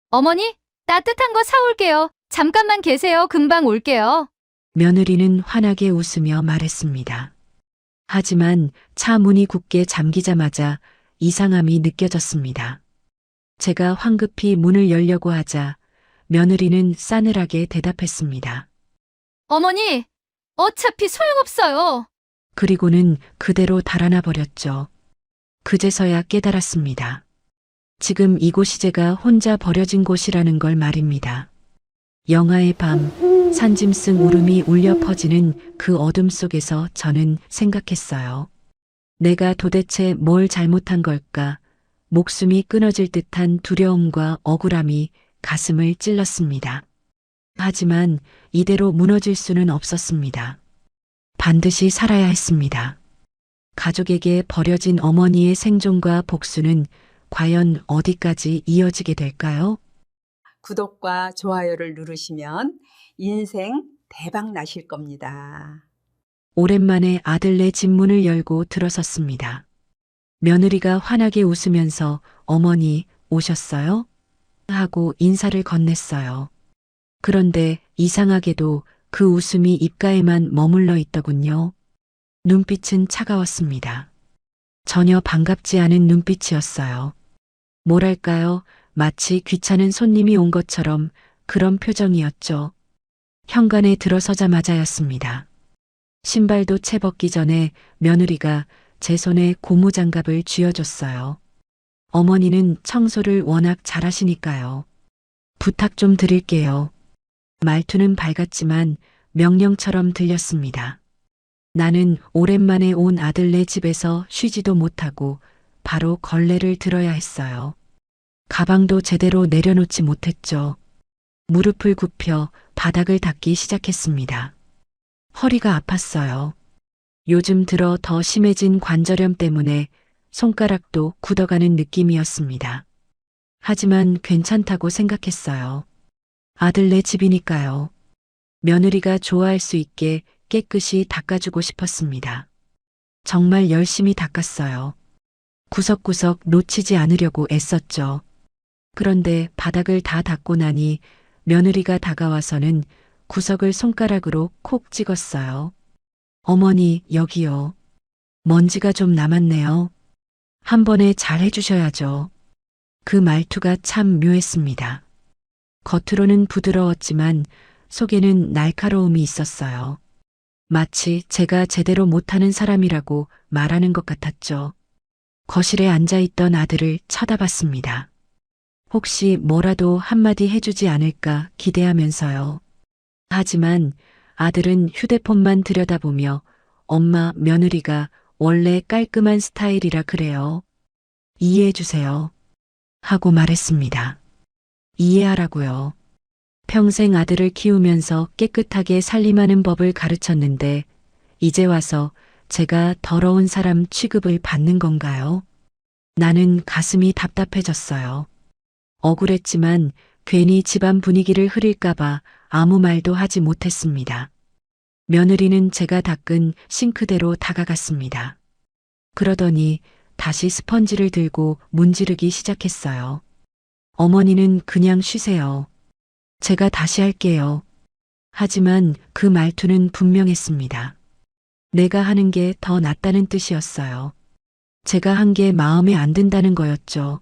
어머니, 따뜻한 거 사올게요. 잠깐만 계세요. 금방 올게요. 며느리는 환하게 웃으며 말했습니다. 하지만 차 문이 굳게 잠기자마자 이상함이 느껴졌습니다. 제가 황급히 문을 열려고 하자 며느리는 싸늘하게 대답했습니다. 어머니, 어차피 소용없어요. 그리고는 그대로 달아나 버렸죠. 그제서야 깨달았습니다. 지금 이곳이 제가 혼자 버려진 곳이라는 걸 말입니다. 영하의 밤, 산짐승 울음이 울려 퍼지는 그 어둠 속에서 저는 생각했어요. 내가 도대체 뭘 잘못한 걸까? 목숨이 끊어질 듯한 두려움과 억울함이 가슴을 찔렀습니다. 하지만 이대로 무너질 수는 없었습니다. 반드시 살아야 했습니다. 가족에게 버려진 어머니의 생존과 복수는 과연 어디까지 이어지게 될까요? 구독과 좋아요를 누르시면 인생 대박 나실 겁니다. 오랜만에 아들네 집 문을 열고 들어섰습니다. 며느리가 환하게 웃으면서 어머니 오셨어요? 하고 인사를 건넸어요. 그런데 이상하게도 그 웃음이 입가에만 머물러 있더군요. 눈빛은 차가웠습니다. 전혀 반갑지 않은 눈빛이었어요. 뭐랄까요? 마치 귀찮은 손님이 온 것처럼 그런 표정이었죠. 현관에 들어서자마자였습니다. 신발도 채 벗기 전에 며느리가 제 손에 고무장갑을 쥐어줬어요. 어머니는 청소를 워낙 잘하시니까요. 부탁 좀 드릴게요. 말투는 밝았지만 명령처럼 들렸습니다. 나는 오랜만에 온 아들네 집에서 쉬지도 못하고 바로 걸레를 들어야 했어요. 가방도 제대로 내려놓지 못했죠. 무릎을 굽혀 바닥을 닦기 시작했습니다. 허리가 아팠어요. 요즘 들어 더 심해진 관절염 때문에 손가락도 굳어가는 느낌이었습니다. 하지만 괜찮다고 생각했어요. 아들네 집이니까요. 며느리가 좋아할 수 있게 깨끗이 닦아주고 싶었습니다. 정말 열심히 닦았어요. 구석구석 놓치지 않으려고 애썼죠. 그런데 바닥을 다 닦고 나니 며느리가 다가와서는 구석을 손가락으로 콕 찍었어요. 어머니, 여기요. 먼지가 좀 남았네요. 한 번에 잘 해주셔야죠. 그 말투가 참 묘했습니다. 겉으로는 부드러웠지만 속에는 날카로움이 있었어요. 마치 제가 제대로 못하는 사람이라고 말하는 것 같았죠. 거실에 앉아있던 아들을 쳐다봤습니다. 혹시 뭐라도 한마디 해주지 않을까 기대하면서요. 하지만 아들은 휴대폰만 들여다보며 엄마, 며느리가 원래 깔끔한 스타일이라 그래요. 이해해주세요. 하고 말했습니다. 이해하라고요. 평생 아들을 키우면서 깨끗하게 살림하는 법을 가르쳤는데 이제 와서 제가 더러운 사람 취급을 받는 건가요? 나는 가슴이 답답해졌어요. 억울했지만 괜히 집안 분위기를 흐릴까봐 아무 말도 하지 못했습니다. 며느리는 제가 닦은 싱크대로 다가갔습니다. 그러더니 다시 스펀지를 들고 문지르기 시작했어요. 어머니는 그냥 쉬세요. 제가 다시 할게요. 하지만 그 말투는 분명했습니다. 내가 하는 게 더 낫다는 뜻이었어요. 제가 한 게 마음에 안 든다는 거였죠.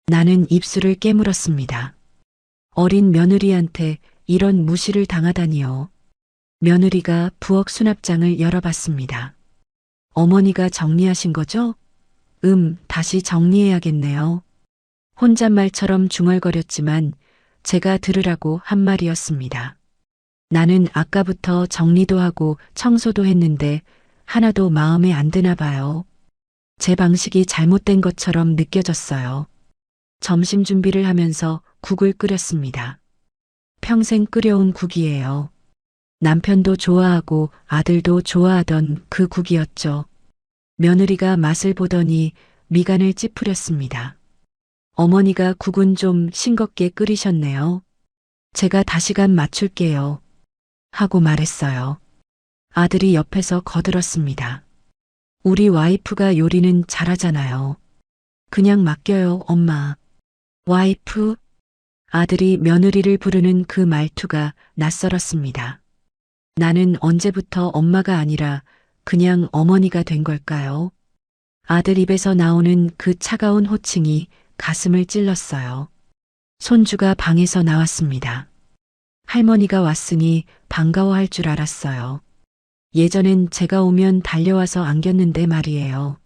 나는 입술을 깨물었습니다. 어린 며느리한테 이런 무시를 당하다니요. 며느리가 부엌 수납장을 열어봤습니다. 어머니가 정리하신 거죠? 다시 정리해야겠네요. 혼잣말처럼 중얼거렸지만 제가 들으라고 한 말이었습니다. 나는 아까부터 정리도 하고 청소도 했는데 하나도 마음에 안 드나 봐요. 제 방식이 잘못된 것처럼 느껴졌어요. 점심 준비를 하면서 국을 끓였습니다. 평생 끓여온 국이에요. 남편도 좋아하고 아들도 좋아하던 그 국이었죠. 며느리가 맛을 보더니 미간을 찌푸렸습니다. 어머니가 국은 좀 싱겁게 끓이셨네요. 제가 다시간 맞출게요. 하고 말했어요. 아들이 옆에서 거들었습니다. 우리 와이프가 요리는 잘하잖아요. 그냥 맡겨요, 엄마. 와이프? 아들이 며느리를 부르는 그 말투가 낯설었습니다. 나는 언제부터 엄마가 아니라 그냥 어머니가 된 걸까요? 아들 입에서 나오는 그 차가운 호칭이 가슴을 찔렀어요. 손주가 방에서 나왔습니다. 할머니가 왔으니 반가워할 줄 알았어요. 예전엔 제가 오면 달려와서 안겼는데 말이에요.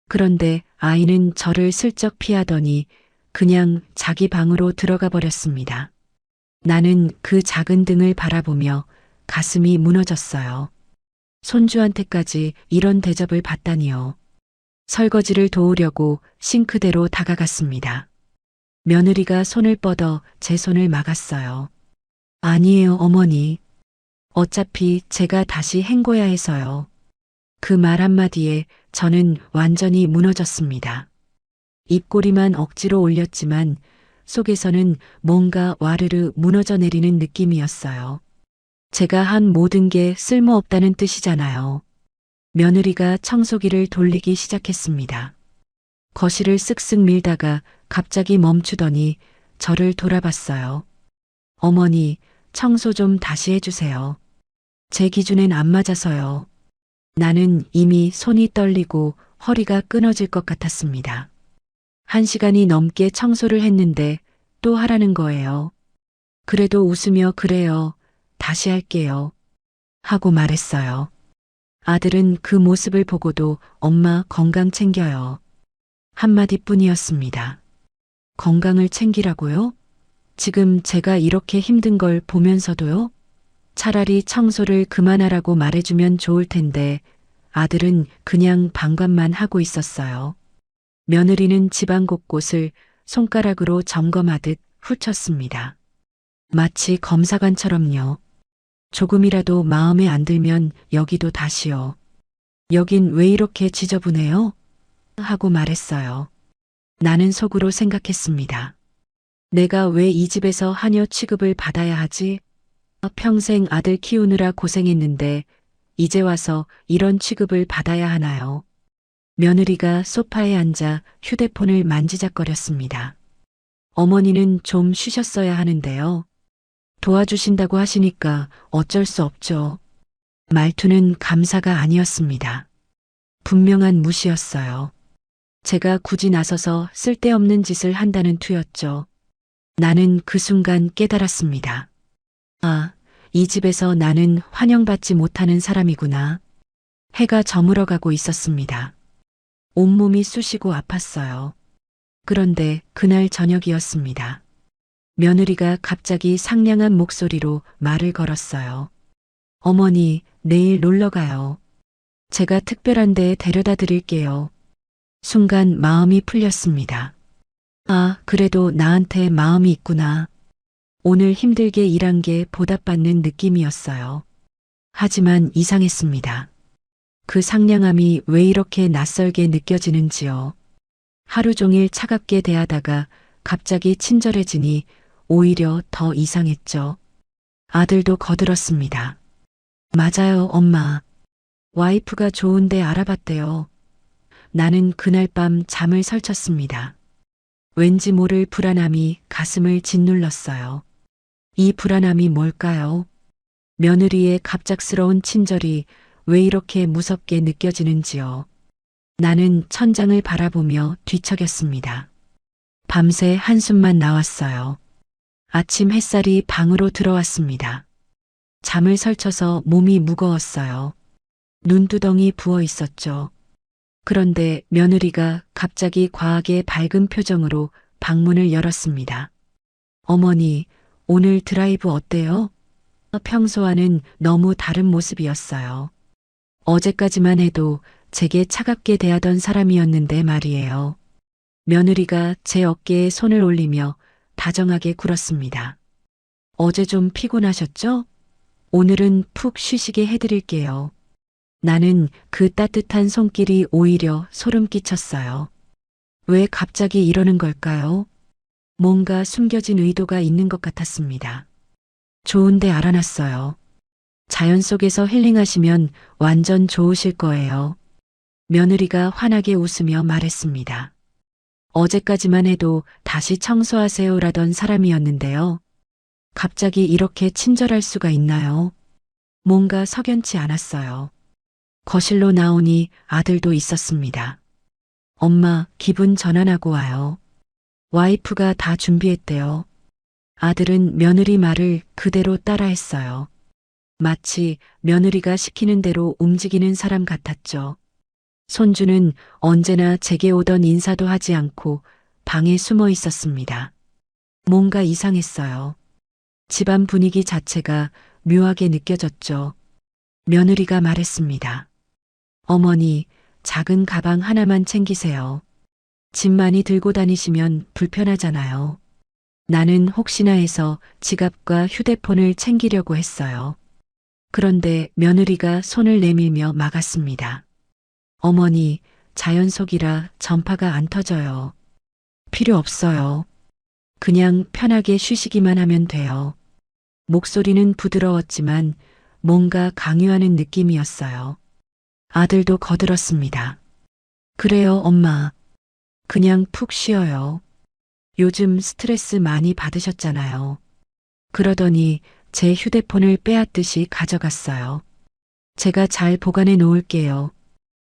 그런데 아이는 저를 슬쩍 피하더니 그냥 자기 방으로 들어가 버렸습니다. 나는 그 작은 등을 바라보며 가슴이 무너졌어요. 손주한테까지 이런 대접을 받다니요. 설거지를 도우려고 싱크대로 다가갔습니다. 며느리가 손을 뻗어 제 손을 막았어요. 아니에요, 어머니. 어차피 제가 다시 헹궈야 해서요. 그 말 한마디에 저는 완전히 무너졌습니다. 입꼬리만 억지로 올렸지만 속에서는 뭔가 와르르 무너져 내리는 느낌이었어요. 제가 한 모든 게 쓸모없다는 뜻이잖아요. 며느리가 청소기를 돌리기 시작했습니다. 거실을 쓱쓱 밀다가 갑자기 멈추더니 저를 돌아봤어요. 어머니, 청소 좀 다시 해주세요. 제 기준엔 안 맞아서요. 나는 이미 손이 떨리고 허리가 끊어질 것 같았습니다. 1시간이 넘게 청소를 했는데 또 하라는 거예요. 그래도 웃으며 그래요. 다시 할게요. 하고 말했어요. 아들은 그 모습을 보고도 엄마 건강 챙겨요. 한마디뿐이었습니다. 건강을 챙기라고요? 지금 제가 이렇게 힘든 걸 보면서도요? 차라리 청소를 그만하라고 말해주면 좋을 텐데 아들은 그냥 방관만 하고 있었어요. 며느리는 집안 곳곳을 손가락으로 점검하듯 훑었습니다. 마치 검사관처럼요. 조금이라도 마음에 안 들면 여기도 다시요. 여긴 왜 이렇게 지저분해요? 하고 말했어요. 나는 속으로 생각했습니다. 내가 왜 이 집에서 하녀 취급을 받아야 하지? 평생 아들 키우느라 고생했는데 이제 와서 이런 취급을 받아야 하나요? 며느리가 소파에 앉아 휴대폰을 만지작거렸습니다. 어머니는 좀 쉬셨어야 하는데요. 도와주신다고 하시니까 어쩔 수 없죠. 말투는 감사가 아니었습니다. 분명한 무시였어요. 제가 굳이 나서서 쓸데없는 짓을 한다는 투였죠. 나는 그 순간 깨달았습니다. 아, 이 집에서 나는 환영받지 못하는 사람이구나. 해가 저물어가고 있었습니다. 온몸이 쑤시고 아팠어요. 그런데 그날 저녁이었습니다. 며느리가 갑자기 상냥한 목소리로 말을 걸었어요. 어머니, 내일 놀러 가요. 제가 특별한 데에 데려다 드릴게요. 순간 마음이 풀렸습니다. 아, 그래도 나한테 마음이 있구나. 오늘 힘들게 일한 게 보답받는 느낌이었어요. 하지만 이상했습니다. 그 상냥함이 왜 이렇게 낯설게 느껴지는지요. 하루 종일 차갑게 대하다가 갑자기 친절해지니 오히려 더 이상했죠. 아들도 거들었습니다. 맞아요, 엄마. 와이프가 좋은데 알아봤대요. 나는 그날 밤 잠을 설쳤습니다. 왠지 모를 불안함이 가슴을 짓눌렀어요. 이 불안함이 뭘까요? 며느리의 갑작스러운 친절이 왜 이렇게 무섭게 느껴지는지요. 나는 천장을 바라보며 뒤척였습니다. 밤새 한숨만 나왔어요. 아침 햇살이 방으로 들어왔습니다. 잠을 설쳐서 몸이 무거웠어요. 눈두덩이 부어 있었죠. 그런데 며느리가 갑자기 과하게 밝은 표정으로 방문을 열었습니다. 어머니, 오늘 드라이브 어때요? 평소와는 너무 다른 모습이었어요. 어제까지만 해도 제게 차갑게 대하던 사람이었는데 말이에요. 며느리가 제 어깨에 손을 올리며 다정하게 굴었습니다. 어제 좀 피곤하셨죠? 오늘은 푹 쉬시게 해드릴게요. 나는 그 따뜻한 손길이 오히려 소름 끼쳤어요. 왜 갑자기 이러는 걸까요? 뭔가 숨겨진 의도가 있는 것 같았습니다. 좋은데 알아놨어요. 자연 속에서 힐링하시면 완전 좋으실 거예요. 며느리가 환하게 웃으며 말했습니다. 어제까지만 해도 다시 청소하세요라던 사람이었는데요. 갑자기 이렇게 친절할 수가 있나요? 뭔가 석연치 않았어요. 거실로 나오니 아들도 있었습니다. 엄마, 기분 전환하고 와요. 와이프가 다 준비했대요. 아들은 며느리 말을 그대로 따라했어요. 마치 며느리가 시키는 대로 움직이는 사람 같았죠. 손주는 언제나 제게 오던 인사도 하지 않고 방에 숨어 있었습니다. 뭔가 이상했어요. 집안 분위기 자체가 묘하게 느껴졌죠. 며느리가 말했습니다. 어머니, 작은 가방 하나만 챙기세요. 짐 많이 들고 다니시면 불편하잖아요. 나는 혹시나 해서 지갑과 휴대폰을 챙기려고 했어요. 그런데 며느리가 손을 내밀며 막았습니다. 어머니, 자연속이라 전파가 안 터져요. 필요 없어요. 그냥 편하게 쉬시기만 하면 돼요. 목소리는 부드러웠지만 뭔가 강요하는 느낌이었어요. 아들도 거들었습니다. 그래요, 엄마. 그냥 푹 쉬어요. 요즘 스트레스 많이 받으셨잖아요. 그러더니 제 휴대폰을 빼앗듯이 가져갔어요. 제가 잘 보관해 놓을게요.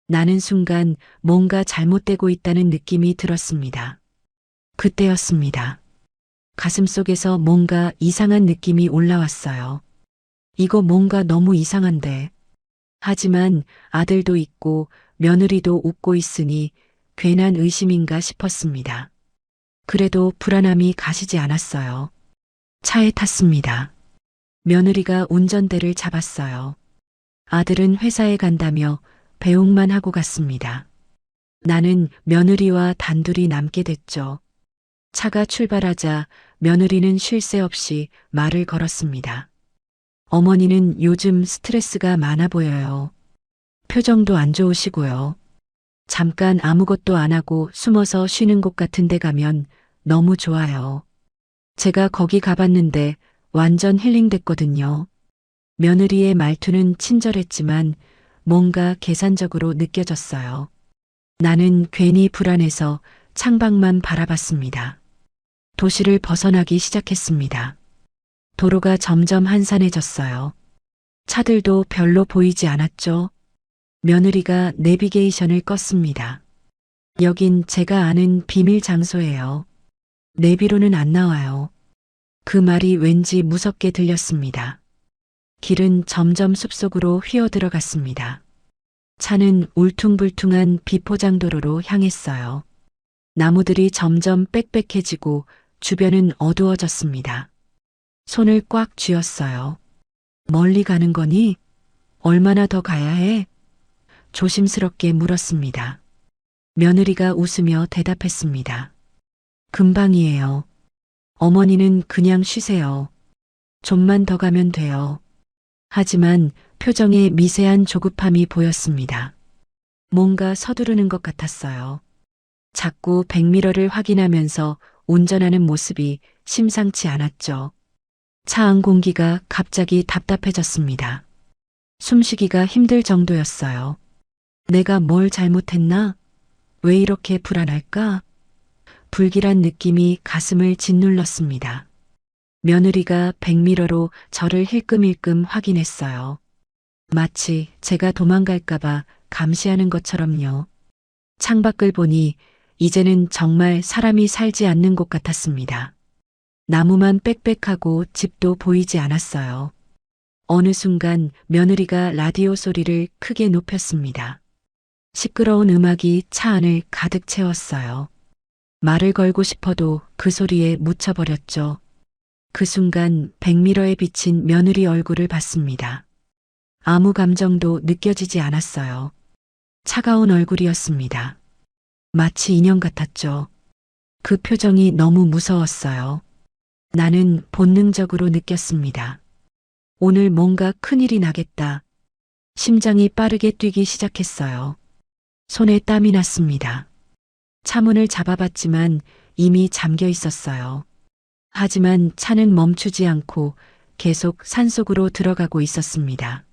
나는 순간 뭔가 잘못되고 있다는 느낌이 들었습니다. 그때였습니다. 가슴속에서 뭔가 이상한 느낌이 올라왔어요. 이거 뭔가 너무 이상한데. 하지만 아들도 있고 며느리도 웃고 있으니 괜한 의심인가 싶었습니다. 그래도 불안함이 가시지 않았어요. 차에 탔습니다. 며느리가 운전대를 잡았어요. 아들은 회사에 간다며 배웅만 하고 갔습니다. 나는 며느리와 단둘이 남게 됐죠. 차가 출발하자 며느리는 쉴 새 없이 말을 걸었습니다. 어머니는 요즘 스트레스가 많아 보여요. 표정도 안 좋으시고요. 잠깐 아무것도 안 하고 숨어서 쉬는 곳 같은 데 가면 너무 좋아요. 제가 거기 가봤는데 완전 힐링됐거든요. 며느리의 말투는 친절했지만 뭔가 계산적으로 느껴졌어요. 나는 괜히 불안해서 창밖만 바라봤습니다. 도시를 벗어나기 시작했습니다. 도로가 점점 한산해졌어요. 차들도 별로 보이지 않았죠. 며느리가 내비게이션을 껐습니다. 여긴 제가 아는 비밀 장소예요. 내비로는 안 나와요. 그 말이 왠지 무섭게 들렸습니다. 길은 점점 숲속으로 휘어들어갔습니다. 차는 울퉁불퉁한 비포장도로로 향했어요. 나무들이 점점 빽빽해지고 주변은 어두워졌습니다. 손을 꽉 쥐었어요. 멀리 가는 거니? 얼마나 더 가야 해? 조심스럽게 물었습니다. 며느리가 웃으며 대답했습니다. 금방이에요. 어머니는 그냥 쉬세요. 좀만 더 가면 돼요. 하지만 표정에 미세한 조급함이 보였습니다. 뭔가 서두르는 것 같았어요. 자꾸 백미러를 확인하면서 운전하는 모습이 심상치 않았죠. 차 안 공기가 갑자기 답답해졌습니다. 숨쉬기가 힘들 정도였어요. 내가 뭘 잘못했나? 왜 이렇게 불안할까? 불길한 느낌이 가슴을 짓눌렀습니다. 며느리가 백미러로 저를 힐끔힐끔 확인했어요. 마치 제가 도망갈까봐 감시하는 것처럼요. 창밖을 보니 이제는 정말 사람이 살지 않는 곳 같았습니다. 나무만 빽빽하고 집도 보이지 않았어요. 어느 순간 며느리가 라디오 소리를 크게 높였습니다. 시끄러운 음악이 차 안을 가득 채웠어요. 말을 걸고 싶어도 그 소리에 묻혀버렸죠. 그 순간 백미러에 비친 며느리 얼굴을 봤습니다. 아무 감정도 느껴지지 않았어요. 차가운 얼굴이었습니다. 마치 인형 같았죠. 그 표정이 너무 무서웠어요. 나는 본능적으로 느꼈습니다. 오늘 뭔가 큰일이 나겠다. 심장이 빠르게 뛰기 시작했어요. 손에 땀이 났습니다. 차문을 잡아봤지만 이미 잠겨 있었어요. 하지만 차는 멈추지 않고 계속 산속으로 들어가고 있었습니다.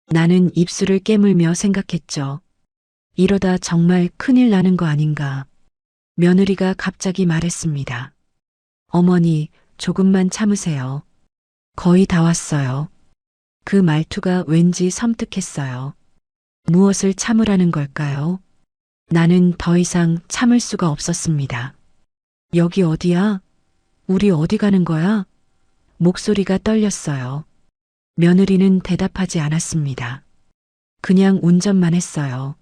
나는 입술을 깨물며 생각했죠. 이러다 정말 큰일 나는 거 아닌가. 며느리가 갑자기 말했습니다. 어머니, 조금만 참으세요. 거의 다 왔어요. 그 말투가 왠지 섬뜩했어요. 무엇을 참으라는 걸까요? 나는 더 이상 참을 수가 없었습니다. 여기 어디야? 우리 어디 가는 거야? 목소리가 떨렸어요. 며느리는 대답하지 않았습니다. 그냥 운전만 했어요.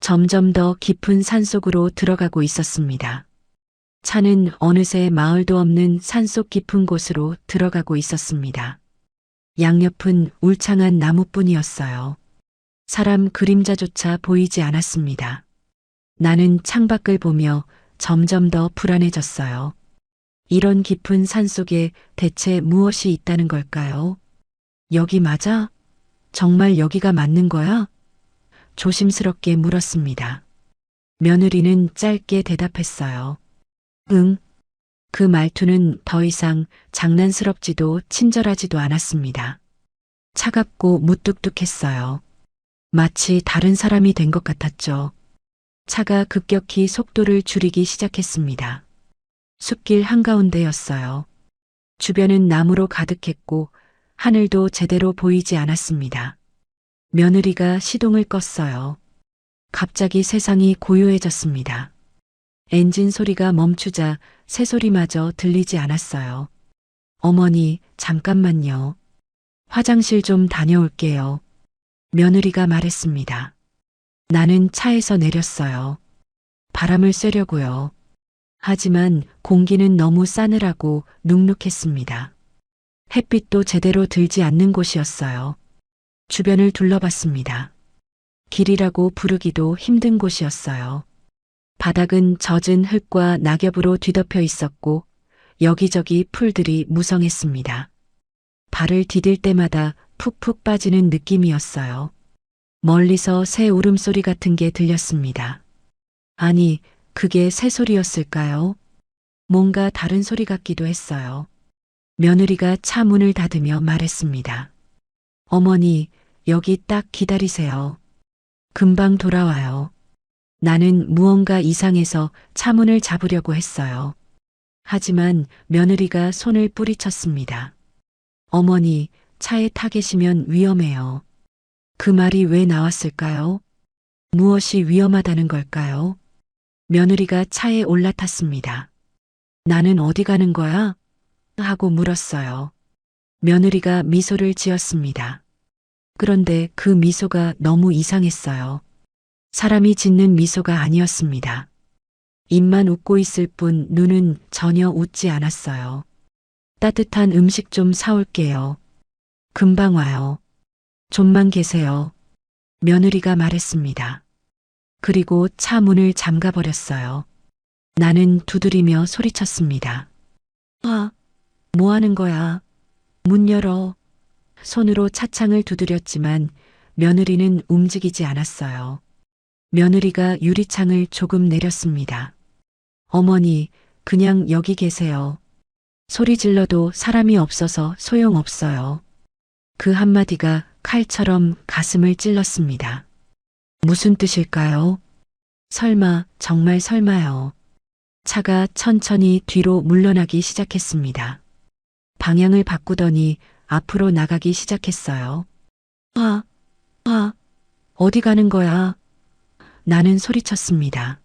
점점 더 깊은 산속으로 들어가고 있었습니다. 차는 어느새 마을도 없는 산속 깊은 곳으로 들어가고 있었습니다. 양옆은 울창한 나무뿐이었어요. 사람 그림자조차 보이지 않았습니다. 나는 창밖을 보며 점점 더 불안해졌어요. 이런 깊은 산속에 대체 무엇이 있다는 걸까요? 여기 맞아? 정말 여기가 맞는 거야? 조심스럽게 물었습니다. 며느리는 짧게 대답했어요. 응. 그 말투는 더 이상 장난스럽지도 친절하지도 않았습니다. 차갑고 무뚝뚝했어요. 마치 다른 사람이 된 것 같았죠. 차가 급격히 속도를 줄이기 시작했습니다. 숲길 한가운데였어요. 주변은 나무로 가득했고 하늘도 제대로 보이지 않았습니다. 며느리가 시동을 껐어요. 갑자기 세상이 고요해졌습니다. 엔진 소리가 멈추자 새소리마저 들리지 않았어요. 어머니, 잠깐만요. 화장실 좀 다녀올게요. 며느리가 말했습니다. 나는 차에서 내렸어요. 바람을 쐬려고요. 하지만 공기는 너무 싸늘하고 눅눅했습니다. 햇빛도 제대로 들지 않는 곳이었어요. 주변을 둘러봤습니다. 길이라고 부르기도 힘든 곳이었어요. 바닥은 젖은 흙과 낙엽으로 뒤덮여 있었고 여기저기 풀들이 무성했습니다. 발을 디딜 때마다 푹푹 빠지는 느낌이었어요. 멀리서 새 울음소리 같은 게 들렸습니다. 아니, 그게 새소리였을까요? 뭔가 다른 소리 같기도 했어요. 며느리가 차 문을 닫으며 말했습니다. 어머니, 여기 딱 기다리세요. 금방 돌아와요. 나는 무언가 이상해서 차 문을 잡으려고 했어요. 하지만 며느리가 손을 뿌리쳤습니다. 어머니, 차에 타 계시면 위험해요. 그 말이 왜 나왔을까요? 무엇이 위험하다는 걸까요? 며느리가 차에 올라탔습니다. 나는 어디 가는 거야? 하고 물었어요. 며느리가 미소를 지었습니다. 그런데 그 미소가 너무 이상했어요. 사람이 짓는 미소가 아니었습니다. 입만 웃고 있을 뿐 눈은 전혀 웃지 않았어요. 따뜻한 음식 좀 사올게요. 금방 와요. 좀만 계세요. 며느리가 말했습니다. 그리고 차 문을 잠가버렸어요. 나는 두드리며 소리쳤습니다. 아, 뭐 하는 거야? 문 열어. 손으로 차창을 두드렸지만 며느리는 움직이지 않았어요. 며느리가 유리창을 조금 내렸습니다. 어머니, 그냥 여기 계세요. 소리 질러도 사람이 없어서 소용없어요. 그 한마디가 칼처럼 가슴을 찔렀습니다. 무슨 뜻일까요? 설마, 정말 설마요. 차가 천천히 뒤로 물러나기 시작했습니다. 방향을 바꾸더니 앞으로 나가기 시작했어요. 어디 가는 거야? 나는 소리쳤습니다.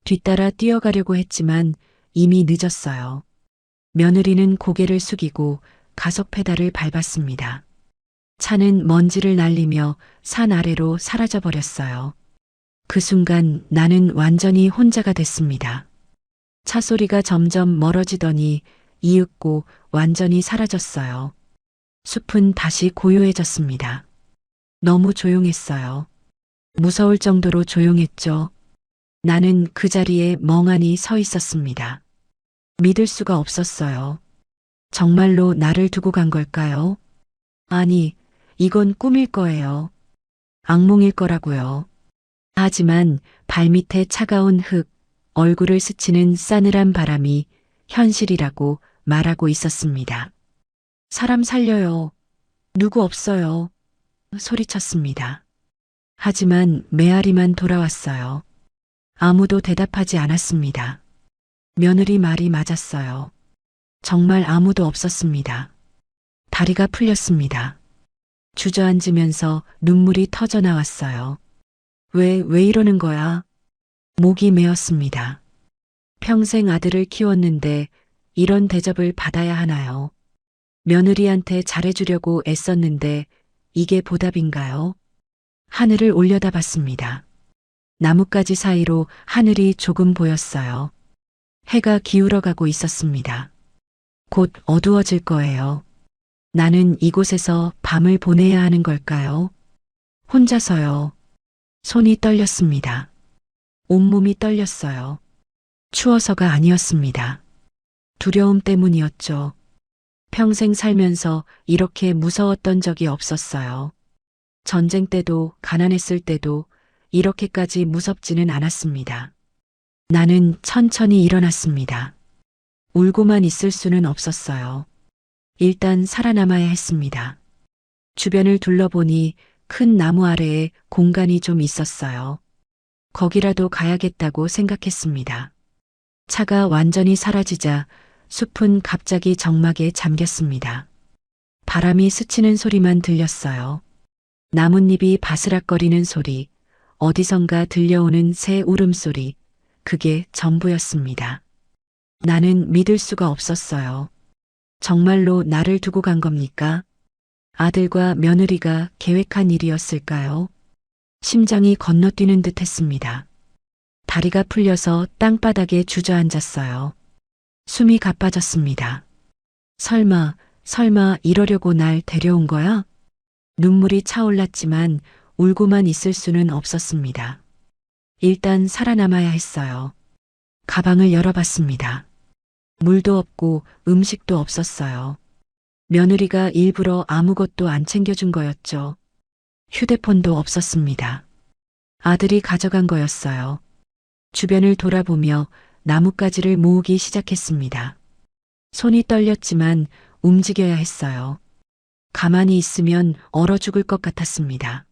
뒤따라 뛰어가려고 했지만 이미 늦었어요. 며느리는 고개를 숙이고 가속 페달을 밟았습니다. 차는 먼지를 날리며 산 아래로 사라져 버렸어요. 그 순간 나는 완전히 혼자가 됐습니다. 차 소리가 점점 멀어지더니 이윽고 완전히 사라졌어요. 숲은 다시 고요해졌습니다. 너무 조용했어요. 무서울 정도로 조용했죠. 나는 그 자리에 멍하니 서 있었습니다. 믿을 수가 없었어요. 정말로 나를 두고 간 걸까요? 아니, 이건 꿈일 거예요. 악몽일 거라고요. 하지만 발밑에 차가운 흙, 얼굴을 스치는 싸늘한 바람이 현실이라고 말하고 있었습니다. 사람 살려요. 누구 없어요. 소리쳤습니다. 하지만 메아리만 돌아왔어요. 아무도 대답하지 않았습니다. 며느리 말이 맞았어요. 정말 아무도 없었습니다. 다리가 풀렸습니다. 주저앉으면서 눈물이 터져 나왔어요. 왜 이러는 거야? 목이 메었습니다. 평생 아들을 키웠는데 이런 대접을 받아야 하나요? 며느리한테 잘해주려고 애썼는데 이게 보답인가요? 하늘을 올려다봤습니다. 나뭇가지 사이로 하늘이 조금 보였어요. 해가 기울어가고 있었습니다. 곧 어두워질 거예요. 나는 이곳에서 밤을 보내야 하는 걸까요? 혼자서요. 손이 떨렸습니다. 온몸이 떨렸어요. 추워서가 아니었습니다. 두려움 때문이었죠. 평생 살면서 이렇게 무서웠던 적이 없었어요. 전쟁 때도 가난했을 때도 이렇게까지 무섭지는 않았습니다. 나는 천천히 일어났습니다. 울고만 있을 수는 없었어요. 일단 살아남아야 했습니다. 주변을 둘러보니 큰 나무 아래에 공간이 좀 있었어요. 거기라도 가야겠다고 생각했습니다. 차가 완전히 사라지자 숲은 갑자기 정막에 잠겼습니다. 바람이 스치는 소리만 들렸어요. 나뭇잎이 바스락거리는 소리, 어디선가 들려오는 새 울음소리, 그게 전부였습니다. 나는 믿을 수가 없었어요. 정말로 나를 두고 간 겁니까? 아들과 며느리가 계획한 일이었을까요? 심장이 건너뛰는 듯 했습니다. 다리가 풀려서 땅바닥에 주저앉았어요. 숨이 가빠졌습니다. 설마 이러려고 날 데려온 거야? 눈물이 차올랐지만 울고만 있을 수는 없었습니다. 일단 살아남아야 했어요. 가방을 열어봤습니다. 물도 없고 음식도 없었어요. 며느리가 일부러 아무것도 안 챙겨준 거였죠. 휴대폰도 없었습니다. 아들이 가져간 거였어요. 주변을 돌아보며 나뭇가지를 모으기 시작했습니다. 손이 떨렸지만 움직여야 했어요. 가만히 있으면 얼어 죽을 것 같았습니다.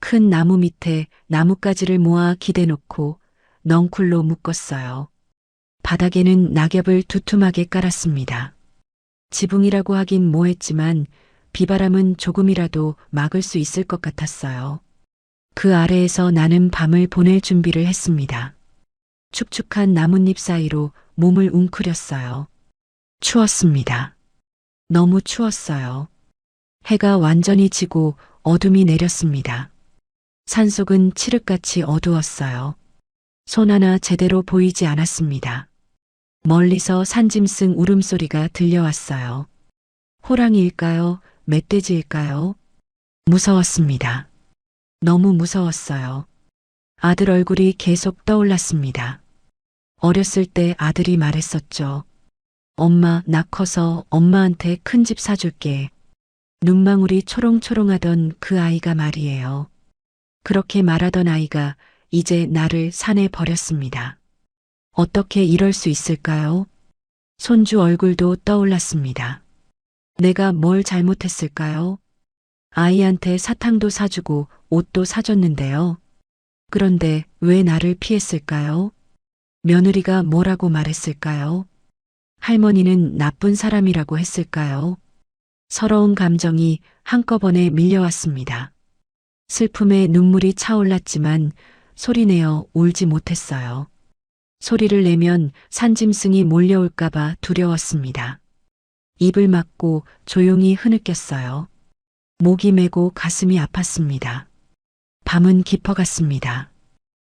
큰 나무 밑에 나뭇가지를 모아 기대놓고 넝쿨로 묶었어요. 바닥에는 낙엽을 두툼하게 깔았습니다. 지붕이라고 하긴 뭐했지만 비바람은 조금이라도 막을 수 있을 것 같았어요. 그 아래에서 나는 밤을 보낼 준비를 했습니다. 축축한 나뭇잎 사이로 몸을 웅크렸어요. 추웠습니다. 너무 추웠어요. 해가 완전히 지고 어둠이 내렸습니다. 산속은 칠흑같이 어두웠어요. 손 하나 제대로 보이지 않았습니다. 멀리서 산짐승 울음소리가 들려왔어요. 호랑이일까요? 멧돼지일까요? 무서웠습니다. 너무 무서웠어요. 아들 얼굴이 계속 떠올랐습니다. 어렸을 때 아들이 말했었죠. 엄마, 나 커서 엄마한테 큰 집 사줄게. 눈망울이 초롱초롱하던 그 아이가 말이에요. 그렇게 말하던 아이가 이제 나를 산에 버렸습니다. 어떻게 이럴 수 있을까요? 손주 얼굴도 떠올랐습니다. 내가 뭘 잘못했을까요? 아이한테 사탕도 사주고 옷도 사줬는데요. 그런데 왜 나를 피했을까요? 며느리가 뭐라고 말했을까요? 할머니는 나쁜 사람이라고 했을까요? 서러운 감정이 한꺼번에 밀려왔습니다. 슬픔에 눈물이 차올랐지만 소리내어 울지 못했어요. 소리를 내면 산짐승이 몰려올까봐 두려웠습니다. 입을 막고 조용히 흐느꼈어요. 목이 메고 가슴이 아팠습니다. 밤은 깊어갔습니다.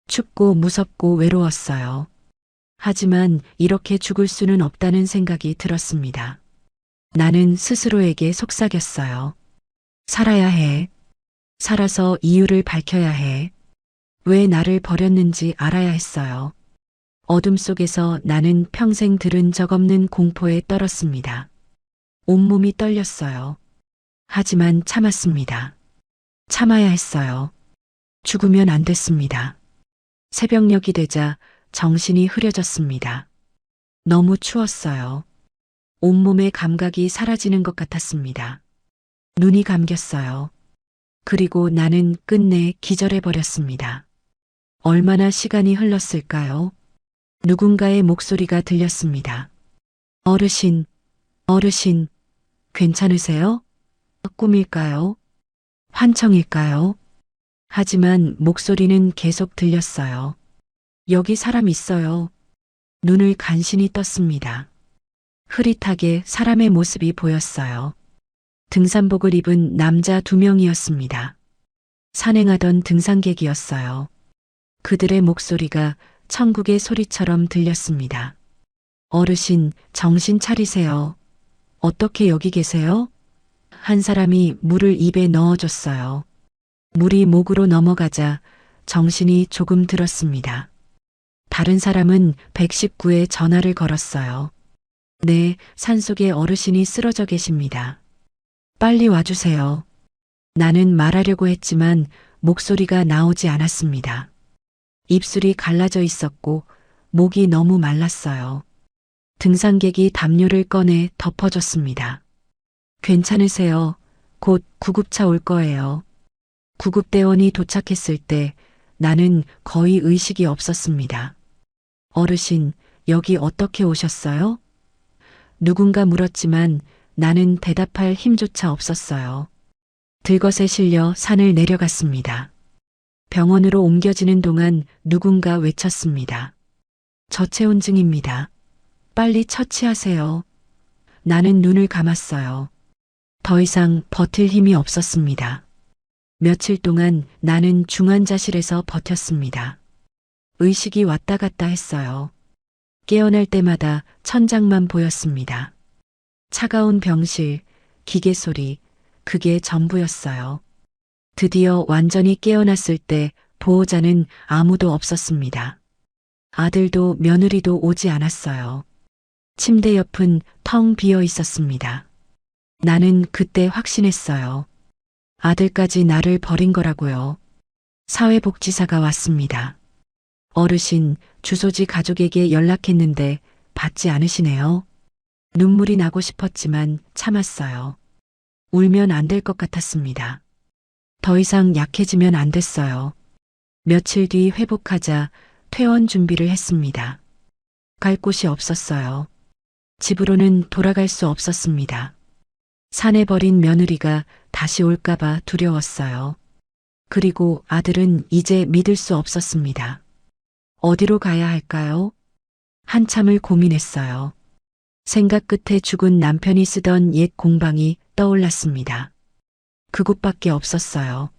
춥고 무섭고 외로웠어요. 하지만 이렇게 죽을 수는 없다는 생각이 들었습니다. 나는 스스로에게 속삭였어요. 살아야 해. 살아서 이유를 밝혀야 해. 왜 나를 버렸는지 알아야 했어요. 어둠 속에서 나는 평생 들은 적 없는 공포에 떨었습니다. 온몸이 떨렸어요. 하지만 참았습니다. 참아야 했어요. 죽으면 안 됐습니다. 새벽녘이 되자 정신이 흐려졌습니다. 너무 추웠어요. 온몸의 감각이 사라지는 것 같았습니다. 눈이 감겼어요. 그리고 나는 끝내 기절해버렸습니다. 얼마나 시간이 흘렀을까요? 누군가의 목소리가 들렸습니다. 어르신, 어르신, 괜찮으세요? 꿈일까요? 환청일까요? 하지만 목소리는 계속 들렸어요. 여기 사람 있어요. 눈을 간신히 떴습니다. 흐릿하게 사람의 모습이 보였어요. 등산복을 입은 남자 2명이었습니다. 산행하던 등산객이었어요. 그들의 목소리가 천국의 소리처럼 들렸습니다. 어르신, 정신 차리세요. 어떻게 여기 계세요? 한 사람이 물을 입에 넣어줬어요. 물이 목으로 넘어가자 정신이 조금 들었습니다. 다른 사람은 119에 전화를 걸었어요. 네, 산속에 어르신이 쓰러져 계십니다. 빨리 와주세요. 나는 말하려고 했지만 목소리가 나오지 않았습니다. 입술이 갈라져 있었고 목이 너무 말랐어요. 등산객이 담요를 꺼내 덮어줬습니다. 괜찮으세요? 곧 구급차 올 거예요. 구급대원이 도착했을 때 나는 거의 의식이 없었습니다. 어르신, 여기 어떻게 오셨어요? 누군가 물었지만 나는 대답할 힘조차 없었어요. 들것에 실려 산을 내려갔습니다. 병원으로 옮겨지는 동안 누군가 외쳤습니다. 저체온증입니다. 빨리 처치하세요. 나는 눈을 감았어요. 더 이상 버틸 힘이 없었습니다. 며칠 동안 나는 중환자실에서 버텼습니다. 의식이 왔다 갔다 했어요. 깨어날 때마다 천장만 보였습니다. 차가운 병실, 기계 소리, 그게 전부였어요. 드디어 완전히 깨어났을 때 보호자는 아무도 없었습니다. 아들도 며느리도 오지 않았어요. 침대 옆은 텅 비어 있었습니다. 나는 그때 확신했어요. 아들까지 나를 버린 거라고요. 사회복지사가 왔습니다. 어르신, 주소지 가족에게 연락했는데 받지 않으시네요. 눈물이 나고 싶었지만 참았어요. 울면 안 될 것 같았습니다. 더 이상 약해지면 안 됐어요. 며칠 뒤 회복하자 퇴원 준비를 했습니다. 갈 곳이 없었어요. 집으로는 돌아갈 수 없었습니다. 산에 버린 며느리가 다시 올까봐 두려웠어요. 그리고 아들은 이제 믿을 수 없었습니다. 어디로 가야 할까요? 한참을 고민했어요. 생각 끝에 죽은 남편이 쓰던 옛 공방이 떠올랐습니다. 그곳밖에 없었어요.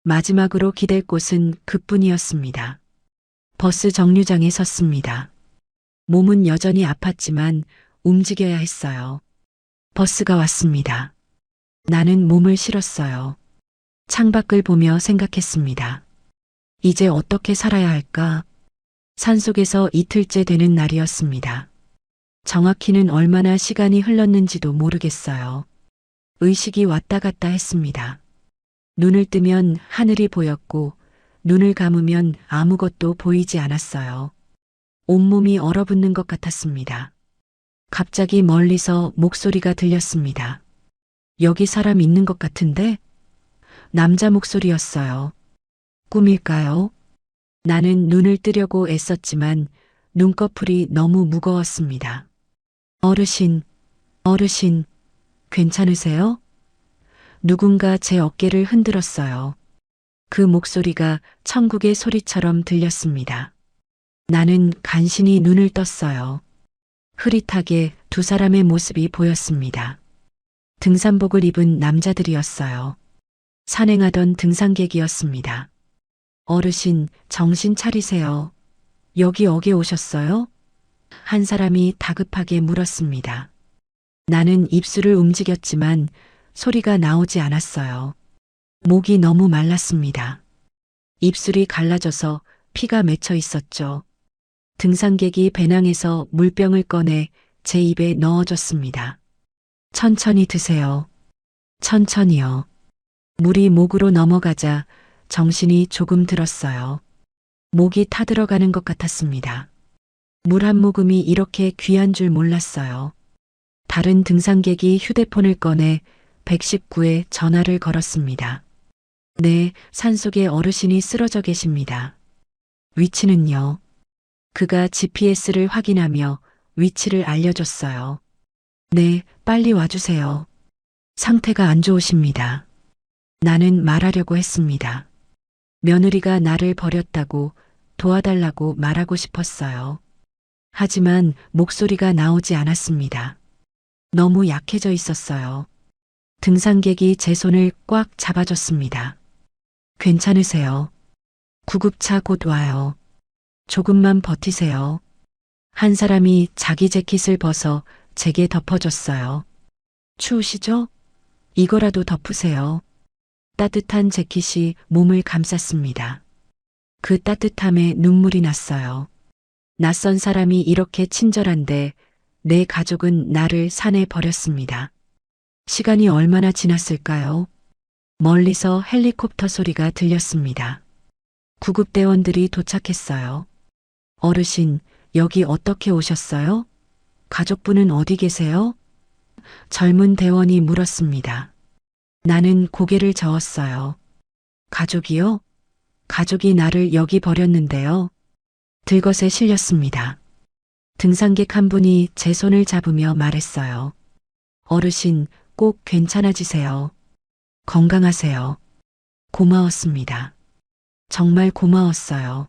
마지막으로 기댈 곳은 그뿐이었습니다. 버스 정류장에 섰습니다. 몸은 여전히 아팠지만 움직여야 했어요. 버스가 왔습니다. 나는 몸을 실었어요. 창밖을 보며 생각했습니다. 이제 어떻게 살아야 할까? 산속에서 이틀째 되는 날이었습니다. 정확히는 얼마나 시간이 흘렀는지도 모르겠어요. 의식이 왔다 갔다 했습니다. 눈을 뜨면 하늘이 보였고 눈을 감으면 아무것도 보이지 않았어요. 온몸이 얼어붙는 것 같았습니다. 갑자기 멀리서 목소리가 들렸습니다. 여기 사람 있는 것 같은데? 남자 목소리였어요. 꿈일까요? 나는 눈을 뜨려고 애썼지만 눈꺼풀이 너무 무거웠습니다. 어르신, 어르신, 괜찮으세요? 누군가 제 어깨를 흔들었어요. 그 목소리가 천국의 소리처럼 들렸습니다. 나는 간신히 눈을 떴어요. 흐릿하게 두 사람의 모습이 보였습니다. 등산복을 입은 남자들이었어요. 산행하던 등산객이었습니다. 어르신, 정신 차리세요. 여기 어게 오셨어요? 한 사람이 다급하게 물었습니다. 나는 입술을 움직였지만 소리가 나오지 않았어요. 목이 너무 말랐습니다. 입술이 갈라져서 피가 맺혀 있었죠. 등산객이 배낭에서 물병을 꺼내 제 입에 넣어줬습니다. 천천히 드세요. 천천히요. 물이 목으로 넘어가자 정신이 조금 들었어요. 목이 타들어가는 것 같았습니다. 물 한 모금이 이렇게 귀한 줄 몰랐어요. 다른 등산객이 휴대폰을 꺼내 119에 전화를 걸었습니다. 네, 산속에 어르신이 쓰러져 계십니다. 위치는요? 그가 GPS를 확인하며 위치를 알려줬어요. 네, 빨리 와주세요. 상태가 안 좋으십니다. 나는 말하려고 했습니다. 며느리가 나를 버렸다고 도와달라고 말하고 싶었어요. 하지만 목소리가 나오지 않았습니다. 너무 약해져 있었어요. 등산객이 제 손을 꽉 잡아줬습니다. 괜찮으세요? 구급차 곧 와요. 조금만 버티세요. 한 사람이 자기 재킷을 벗어 제게 덮어줬어요. 추우시죠? 이거라도 덮으세요. 따뜻한 재킷이 몸을 감쌌습니다. 그 따뜻함에 눈물이 났어요. 낯선 사람이 이렇게 친절한데 내 가족은 나를 산에 버렸습니다. 시간이 얼마나 지났을까요? 멀리서 헬리콥터 소리가 들렸습니다. 구급대원들이 도착했어요. 어르신, 여기 어떻게 오셨어요? 가족분은 어디 계세요? 젊은 대원이 물었습니다. 나는 고개를 저었어요. 가족이요? 가족이 나를 여기 버렸는데요. 들것에 실렸습니다. 등산객 한 분이 제 손을 잡으며 말했어요. 어르신, 꼭 괜찮아지세요. 건강하세요. 고마웠습니다. 정말 고마웠어요.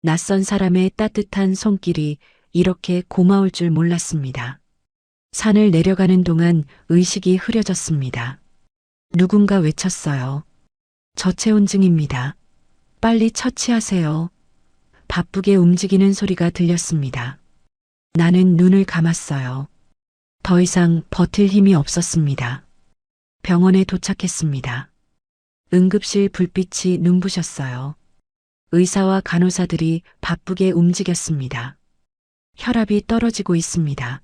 낯선 사람의 따뜻한 손길이 이렇게 고마울 줄 몰랐습니다. 산을 내려가는 동안 의식이 흐려졌습니다. 누군가 외쳤어요. 저체온증입니다. 빨리 처치하세요. 바쁘게 움직이는 소리가 들렸습니다. 나는 눈을 감았어요. 더 이상 버틸 힘이 없었습니다. 병원에 도착했습니다. 응급실 불빛이 눈부셨어요. 의사와 간호사들이 바쁘게 움직였습니다. 혈압이 떨어지고 있습니다.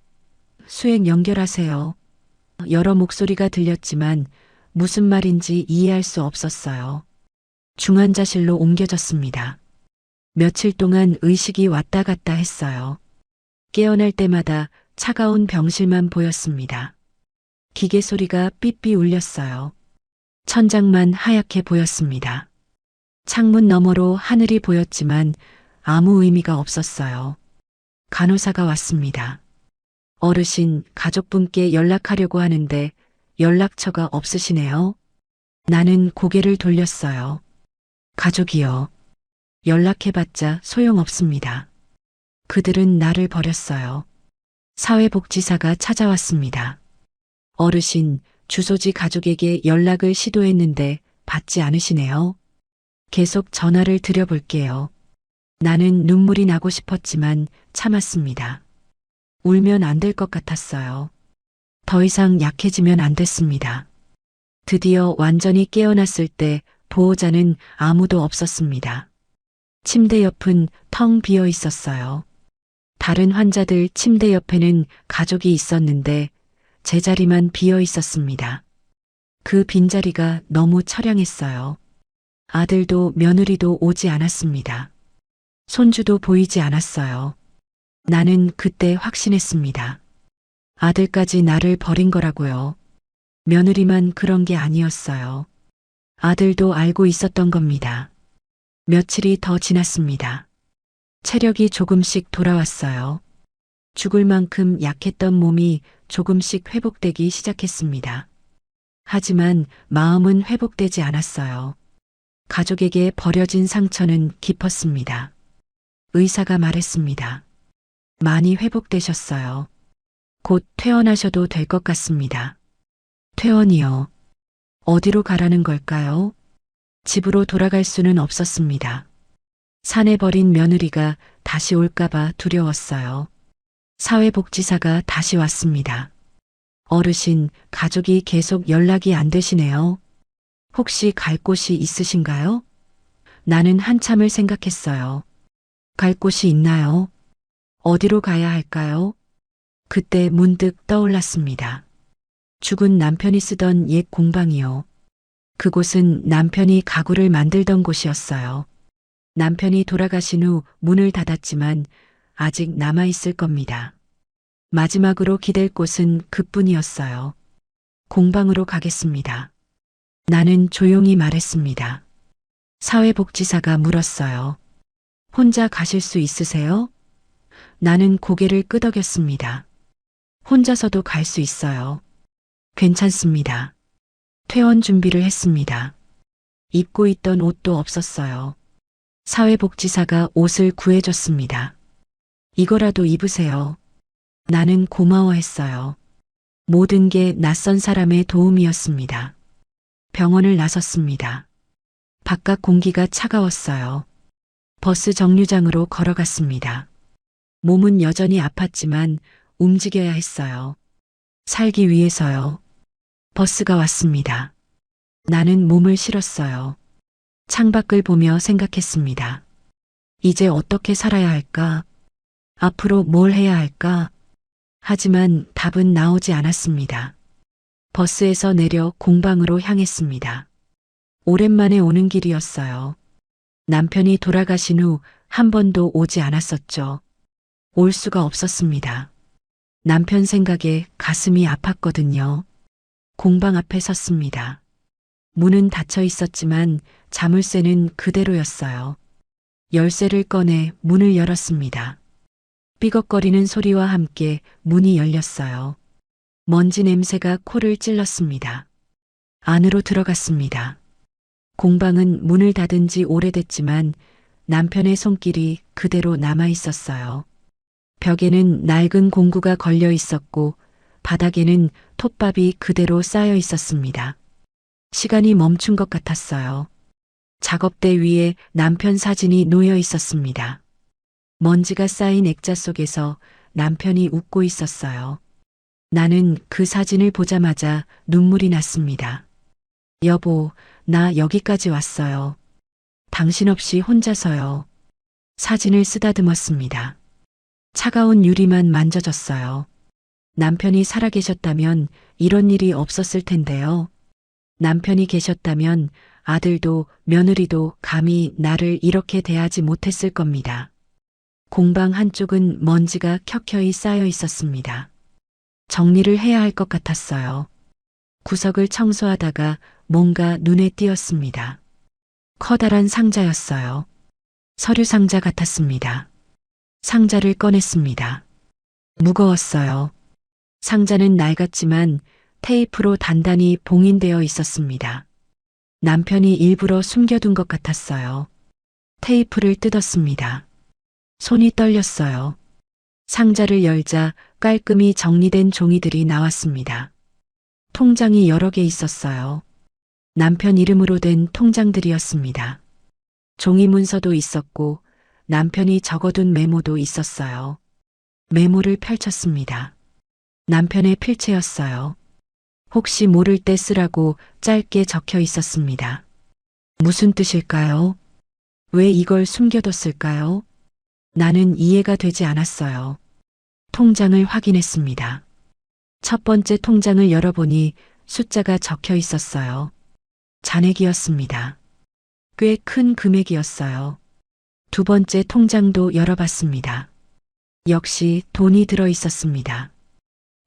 수액 연결하세요. 여러 목소리가 들렸지만 무슨 말인지 이해할 수 없었어요. 중환자실로 옮겨졌습니다. 며칠 동안 의식이 왔다 갔다 했어요. 깨어날 때마다 차가운 병실만 보였습니다. 기계 소리가 삐삐 울렸어요. 천장만 하얗게 보였습니다. 창문 너머로 하늘이 보였지만 아무 의미가 없었어요. 간호사가 왔습니다. 어르신, 가족분께 연락하려고 하는데 연락처가 없으시네요. 나는 고개를 돌렸어요. 가족이요. 연락해봤자 소용없습니다. 그들은 나를 버렸어요. 사회복지사가 찾아왔습니다. 어르신, 주소지 가족에게 연락을 시도했는데 받지 않으시네요. 계속 전화를 드려볼게요. 나는 눈물이 나고 싶었지만 참았습니다. 울면 안 될 것 같았어요. 더 이상 약해지면 안 됐습니다. 드디어 완전히 깨어났을 때 보호자는 아무도 없었습니다. 침대 옆은 텅 비어 있었어요. 다른 환자들 침대 옆에는 가족이 있었는데 제 자리만 비어 있었습니다. 그 빈자리가 너무 처량했어요. 아들도 며느리도 오지 않았습니다. 손주도 보이지 않았어요. 나는 그때 확신했습니다. 아들까지 나를 버린 거라고요. 며느리만 그런 게 아니었어요. 아들도 알고 있었던 겁니다. 며칠이 더 지났습니다. 체력이 조금씩 돌아왔어요. 죽을 만큼 약했던 몸이 조금씩 회복되기 시작했습니다. 하지만 마음은 회복되지 않았어요. 가족에게 버려진 상처는 깊었습니다. 의사가 말했습니다. 많이 회복되셨어요. 곧 퇴원하셔도 될 것 같습니다. 퇴원이요. 어디로 가라는 걸까요? 집으로 돌아갈 수는 없었습니다. 산에 버린 며느리가 다시 올까봐 두려웠어요. 사회복지사가 다시 왔습니다. 어르신, 가족이 계속 연락이 안 되시네요. 혹시 갈 곳이 있으신가요? 나는 한참을 생각했어요. 갈 곳이 있나요? 어디로 가야 할까요? 그때 문득 떠올랐습니다. 죽은 남편이 쓰던 옛 공방이요. 그곳은 남편이 가구를 만들던 곳이었어요. 남편이 돌아가신 후 문을 닫았지만 아직 남아있을 겁니다. 마지막으로 기댈 곳은 그뿐이었어요. 공방으로 가겠습니다. 나는 조용히 말했습니다. 사회복지사가 물었어요. 혼자 가실 수 있으세요? 나는 고개를 끄덕였습니다. 혼자서도 갈 수 있어요. 괜찮습니다. 퇴원 준비를 했습니다. 입고 있던 옷도 없었어요. 사회복지사가 옷을 구해줬습니다. 이거라도 입으세요. 나는 고마워했어요. 모든 게 낯선 사람의 도움이었습니다. 병원을 나섰습니다. 바깥 공기가 차가웠어요. 버스 정류장으로 걸어갔습니다. 몸은 여전히 아팠지만 움직여야 했어요. 살기 위해서요. 버스가 왔습니다. 나는 몸을 실었어요. 창밖을 보며 생각했습니다. 이제 어떻게 살아야 할까? 앞으로 뭘 해야 할까? 하지만 답은 나오지 않았습니다. 버스에서 내려 공방으로 향했습니다. 오랜만에 오는 길이었어요. 남편이 돌아가신 후 한 번도 오지 않았었죠. 올 수가 없었습니다. 남편 생각에 가슴이 아팠거든요. 공방 앞에 섰습니다. 문은 닫혀 있었지만 자물쇠는 그대로였어요. 열쇠를 꺼내 문을 열었습니다. 삐걱거리는 소리와 함께 문이 열렸어요. 먼지 냄새가 코를 찔렀습니다. 안으로 들어갔습니다. 공방은 문을 닫은 지 오래됐지만 남편의 손길이 그대로 남아 있었어요. 벽에는 낡은 공구가 걸려 있었고 바닥에는 톱밥이 그대로 쌓여 있었습니다. 시간이 멈춘 것 같았어요. 작업대 위에 남편 사진이 놓여 있었습니다. 먼지가 쌓인 액자 속에서 남편이 웃고 있었어요. 나는 그 사진을 보자마자 눈물이 났습니다. 여보, 나 여기까지 왔어요. 당신 없이 혼자서요. 사진을 쓰다듬었습니다. 차가운 유리만 만져졌어요. 남편이 살아계셨다면 이런 일이 없었을 텐데요. 남편이 계셨다면 아들도 며느리도 감히 나를 이렇게 대하지 못했을 겁니다. 공방 한쪽은 먼지가 켜켜이 쌓여 있었습니다. 정리를 해야 할 것 같았어요. 구석을 청소하다가 뭔가 눈에 띄었습니다. 커다란 상자였어요. 서류 상자 같았습니다. 상자를 꺼냈습니다. 무거웠어요. 상자는 낡았지만 테이프로 단단히 봉인되어 있었습니다. 남편이 일부러 숨겨둔 것 같았어요. 테이프를 뜯었습니다. 손이 떨렸어요. 상자를 열자 깔끔히 정리된 종이들이 나왔습니다. 통장이 여러 개 있었어요. 남편 이름으로 된 통장들이었습니다. 종이 문서도 있었고 남편이 적어둔 메모도 있었어요. 메모를 펼쳤습니다. 남편의 필체였어요. 혹시 모를 때 쓰라고 짧게 적혀 있었습니다. 무슨 뜻일까요? 왜 이걸 숨겨뒀을까요? 나는 이해가 되지 않았어요. 통장을 확인했습니다. 첫 번째 통장을 열어보니 숫자가 적혀 있었어요. 잔액이었습니다. 꽤 큰 금액이었어요. 두 번째 통장도 열어봤습니다. 역시 돈이 들어 있었습니다.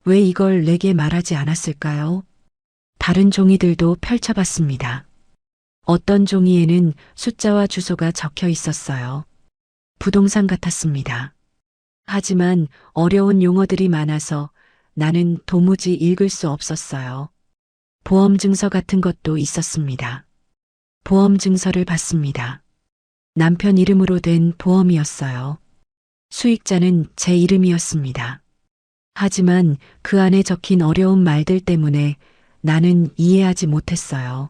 왜 이걸 내게 말하지 않았을까요? 다른 종이들도 펼쳐봤습니다. 어떤 종이에는 숫자와 주소가 적혀 있었어요. 부동산 같았습니다. 하지만 어려운 용어들이 많아서 나는 도무지 읽을 수 없었어요. 보험 증서 같은 것도 있었습니다. 보험 증서를 봤습니다. 남편 이름으로 된 보험이었어요. 수익자는 제 이름이었습니다. 하지만 그 안에 적힌 어려운 말들 때문에 나는 이해하지 못했어요.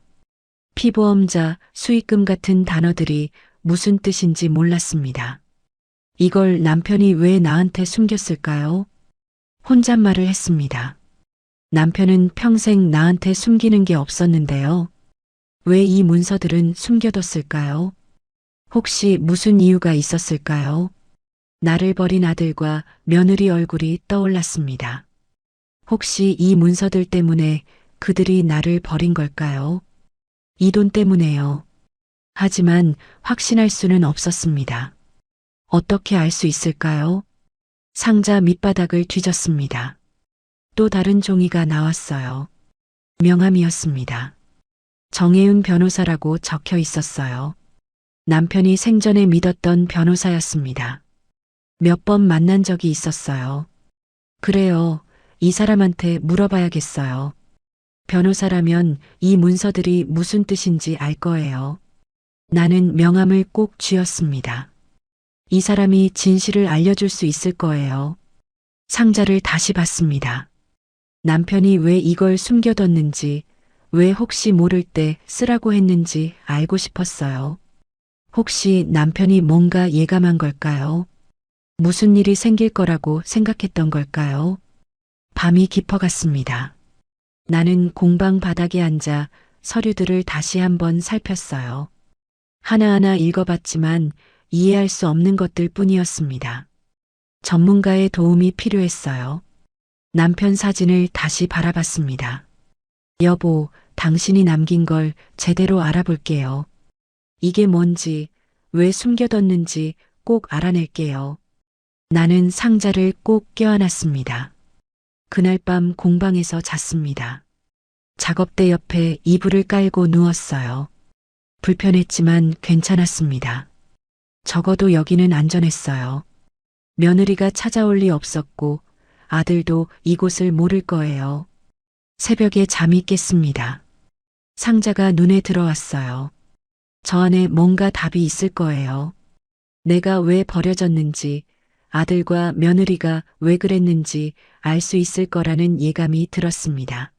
피보험자, 수익금 같은 단어들이 무슨 뜻인지 몰랐습니다. 이걸 남편이 왜 나한테 숨겼을까요? 혼잣말을 했습니다. 남편은 평생 나한테 숨기는 게 없었는데요. 왜 이 문서들은 숨겨뒀을까요? 혹시 무슨 이유가 있었을까요? 나를 버린 아들과 며느리 얼굴이 떠올랐습니다. 혹시 이 문서들 때문에 그들이 나를 버린 걸까요? 이 돈 때문에요. 하지만 확신할 수는 없었습니다. 어떻게 알 수 있을까요? 상자 밑바닥을 뒤졌습니다. 또 다른 종이가 나왔어요. 명함이었습니다. 정혜은 변호사라고 적혀 있었어요. 남편이 생전에 믿었던 변호사였습니다. 몇 번 만난 적이 있었어요. 그래요. 이 사람한테 물어봐야겠어요. 변호사라면 이 문서들이 무슨 뜻인지 알 거예요. 나는 명함을 꼭 쥐었습니다. 이 사람이 진실을 알려줄 수 있을 거예요. 상자를 다시 봤습니다. 남편이 왜 이걸 숨겨뒀는지, 왜 혹시 모를 때 쓰라고 했는지 알고 싶었어요. 혹시 남편이 뭔가 예감한 걸까요? 무슨 일이 생길 거라고 생각했던 걸까요? 밤이 깊어갔습니다. 나는 공방 바닥에 앉아 서류들을 다시 한번 살폈어요. 하나하나 읽어봤지만 이해할 수 없는 것들 뿐이었습니다. 전문가의 도움이 필요했어요. 남편 사진을 다시 바라봤습니다. 여보, 당신이 남긴 걸 제대로 알아볼게요. 이게 뭔지, 왜 숨겨뒀는지 꼭 알아낼게요. 나는 상자를 꼭 껴안았습니다. 그날 밤 공방에서 잤습니다. 작업대 옆에 이불을 깔고 누웠어요. 불편했지만 괜찮았습니다. 적어도 여기는 안전했어요. 며느리가 찾아올 리 없었고 아들도 이곳을 모를 거예요. 새벽에 잠이 깼습니다. 상자가 눈에 들어왔어요. 저 안에 뭔가 답이 있을 거예요. 내가 왜 버려졌는지, 아들과 며느리가 왜 그랬는지 알 수 있을 거라는 예감이 들었습니다.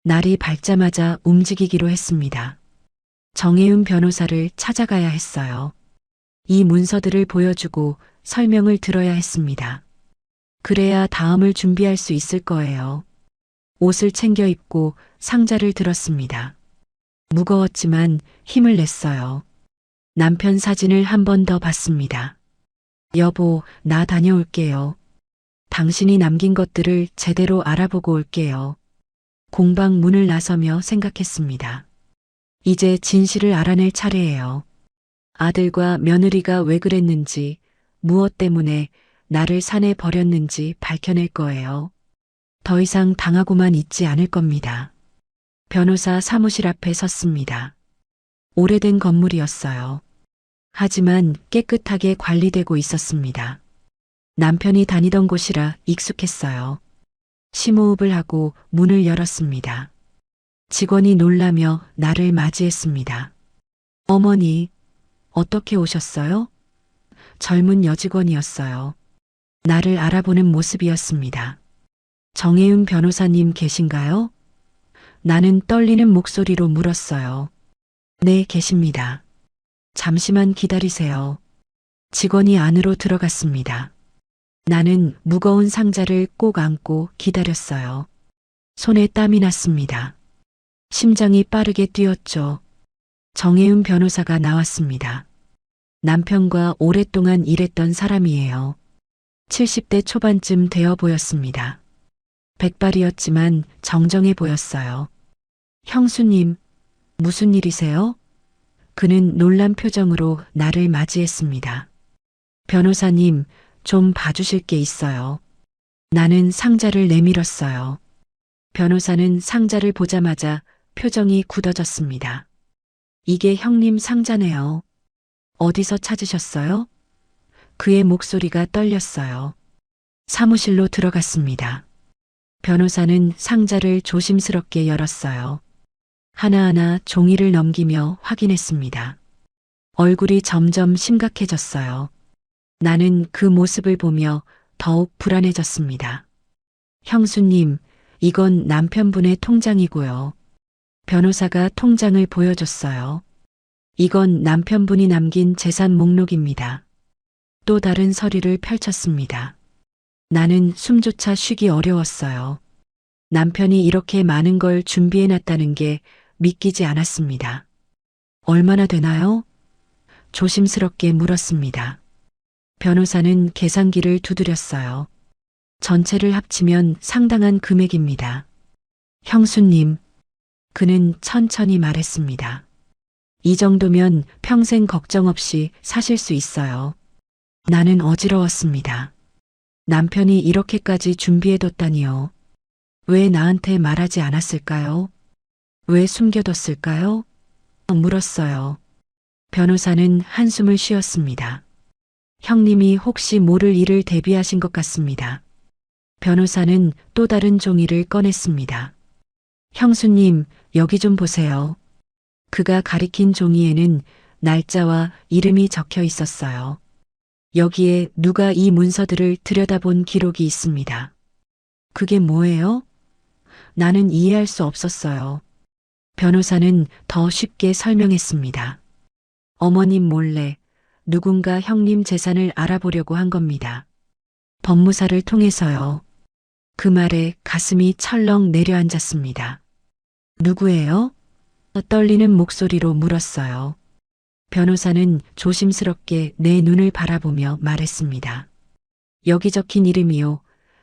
날이 밝자마자 움직이기로 했습니다. 정혜윤 변호사를 찾아가야 했어요. 이 문서들을 보여주고 설명을 들어야 했습니다. 그래야 다음을 준비할 수 있을 거예요. 옷을 챙겨 입고 상자를 들었습니다. 무거웠지만 힘을 냈어요. 남편 사진을 한 번 더 봤습니다. 여보, 나 다녀올게요. 당신이 남긴 것들을 제대로 알아보고 올게요. 공방 문을 나서며 생각했습니다. 이제 진실을 알아낼 차례예요. 아들과 며느리가 왜 그랬는지, 무엇 때문에 나를 산에 버렸는지 밝혀낼 거예요. 더 이상 당하고만 있지 않을 겁니다. 변호사 사무실 앞에 섰습니다. 오래된 건물이었어요. 하지만 깨끗하게 관리되고 있었습니다. 남편이 다니던 곳이라 익숙했어요. 심호흡을 하고 문을 열었습니다. 직원이 놀라며 나를 맞이했습니다. 어머니, 어떻게 오셨어요? 젊은 여직원이었어요. 나를 알아보는 모습이었습니다. 정혜윤 변호사님 계신가요? 나는 떨리는 목소리로 물었어요. 네, 계십니다. 잠시만 기다리세요. 직원이 안으로 들어갔습니다. 나는 무거운 상자를 꼭 안고 기다렸어요. 손에 땀이 났습니다. 심장이 빠르게 뛰었죠. 정혜윤 변호사가 나왔습니다. 남편과 오랫동안 일했던 사람이에요. 70대 초반쯤 되어 보였습니다. 백발이었지만 정정해 보였어요. 형수님, 무슨 일이세요? 그는 놀란 표정으로 나를 맞이했습니다. 변호사님, 좀 봐주실 게 있어요. 나는 상자를 내밀었어요. 변호사는 상자를 보자마자 표정이 굳어졌습니다. 이게 형님 상자네요. 어디서 찾으셨어요? 그의 목소리가 떨렸어요. 사무실로 들어갔습니다. 변호사는 상자를 조심스럽게 열었어요. 하나하나 종이를 넘기며 확인했습니다. 얼굴이 점점 심각해졌어요. 나는 그 모습을 보며 더욱 불안해졌습니다. 형수님, 이건 남편분의 통장이고요. 변호사가 통장을 보여줬어요. 이건 남편분이 남긴 재산 목록입니다. 또 다른 서류를 펼쳤습니다. 나는 숨조차 쉬기 어려웠어요. 남편이 이렇게 많은 걸 준비해놨다는 게 믿기지 않았습니다. 얼마나 되나요? 조심스럽게 물었습니다. 변호사는 계산기를 두드렸어요. 전체를 합치면 상당한 금액입니다. 형수님, 그는 천천히 말했습니다. 이 정도면 평생 걱정 없이 사실 수 있어요. 나는 어지러웠습니다. 남편이 이렇게까지 준비해뒀다니요. 왜 나한테 말하지 않았을까요? 왜 숨겨뒀을까요? 물었어요. 변호사는 한숨을 쉬었습니다. 형님이 혹시 모를 일을 대비하신 것 같습니다. 변호사는 또 다른 종이를 꺼냈습니다. 형수님, 여기 좀 보세요. 그가 가리킨 종이에는 날짜와 이름이 적혀 있었어요. 여기에 누가 이 문서들을 들여다본 기록이 있습니다. 그게 뭐예요? 나는 이해할 수 없었어요. 변호사는 더 쉽게 설명했습니다. 어머님 몰래 누군가 형님 재산을 알아보려고 한 겁니다. 법무사를 통해서요. 그 말에 가슴이 철렁 내려앉았습니다. 누구예요? 떨리는 목소리로 물었어요. 변호사는 조심스럽게 내 눈을 바라보며 말했습니다. 여기 적힌 이름이요.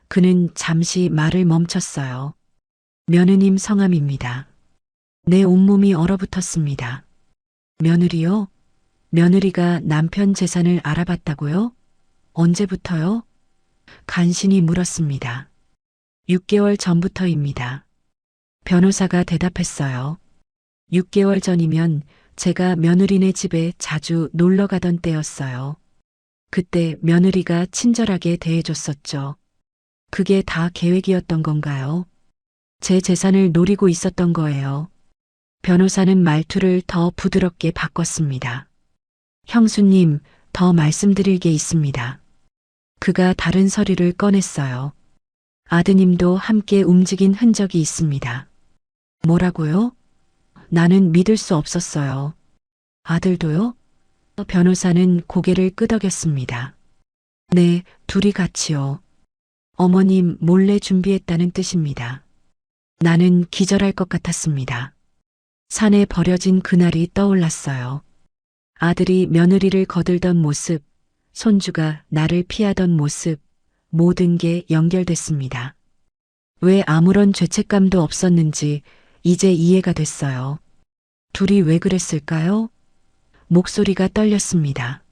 그는 잠시 말을 멈췄어요. 며느님 성함입니다. 내 온몸이 얼어붙었습니다. 며느리요? 며느리가 남편 재산을 알아봤다고요? 언제부터요? 간신히 물었습니다. 6개월 전부터입니다. 변호사가 대답했어요. 6개월 전이면 제가 며느리네 집에 자주 놀러 가던 때였어요. 그때 며느리가 친절하게 대해줬었죠. 그게 다 계획이었던 건가요? 제 재산을 노리고 있었던 거예요. 변호사는 말투를 더 부드럽게 바꿨습니다. 형수님, 더 말씀드릴 게 있습니다. 그가 다른 서류를 꺼냈어요. 아드님도 함께 움직인 흔적이 있습니다. 뭐라고요? 나는 믿을 수 없었어요. 아들도요? 변호사는 고개를 끄덕였습니다. 네, 둘이 같이요. 어머님 몰래 준비했다는 뜻입니다. 나는 기절할 것 같았습니다. 산에 버려진 그날이 떠올랐어요. 아들이 며느리를 거들던 모습, 손주가 나를 피하던 모습, 모든 게 연결됐습니다. 왜 아무런 죄책감도 없었는지 이제 이해가 됐어요. 둘이 왜 그랬을까요? 목소리가 떨렸습니다.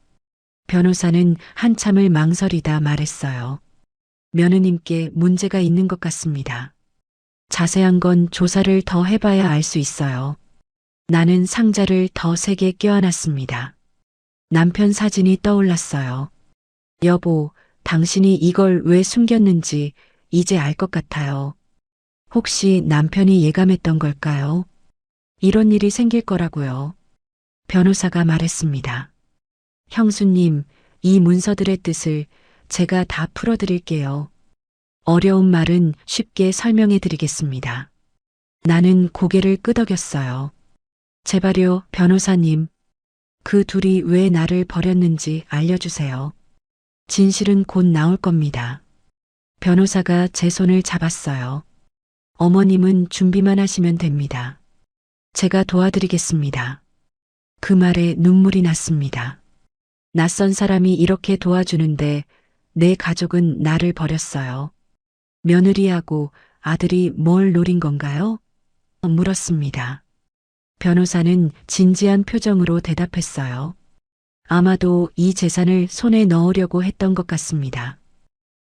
변호사는 한참을 망설이다 말했어요. 며느님께 문제가 있는 것 같습니다. 자세한 건 조사를 더 해봐야 알 수 있어요. 나는 상자를 더 세게 껴안았습니다. 남편 사진이 떠올랐어요. 여보, 당신이 이걸 왜 숨겼는지 이제 알 것 같아요. 혹시 남편이 예감했던 걸까요? 이런 일이 생길 거라고요. 변호사가 말했습니다. 형수님, 이 문서들의 뜻을 제가 다 풀어드릴게요. 어려운 말은 쉽게 설명해 드리겠습니다. 나는 고개를 끄덕였어요. 제발요, 변호사님. 그 둘이 왜 나를 버렸는지 알려주세요. 진실은 곧 나올 겁니다. 변호사가 제 손을 잡았어요. 어머님은 준비만 하시면 됩니다. 제가 도와드리겠습니다. 그 말에 눈물이 났습니다. 낯선 사람이 이렇게 도와주는데 내 가족은 나를 버렸어요. 며느리하고 아들이 뭘 노린 건가요? 물었습니다. 변호사는 진지한 표정으로 대답했어요. 아마도 이 재산을 손에 넣으려고 했던 것 같습니다.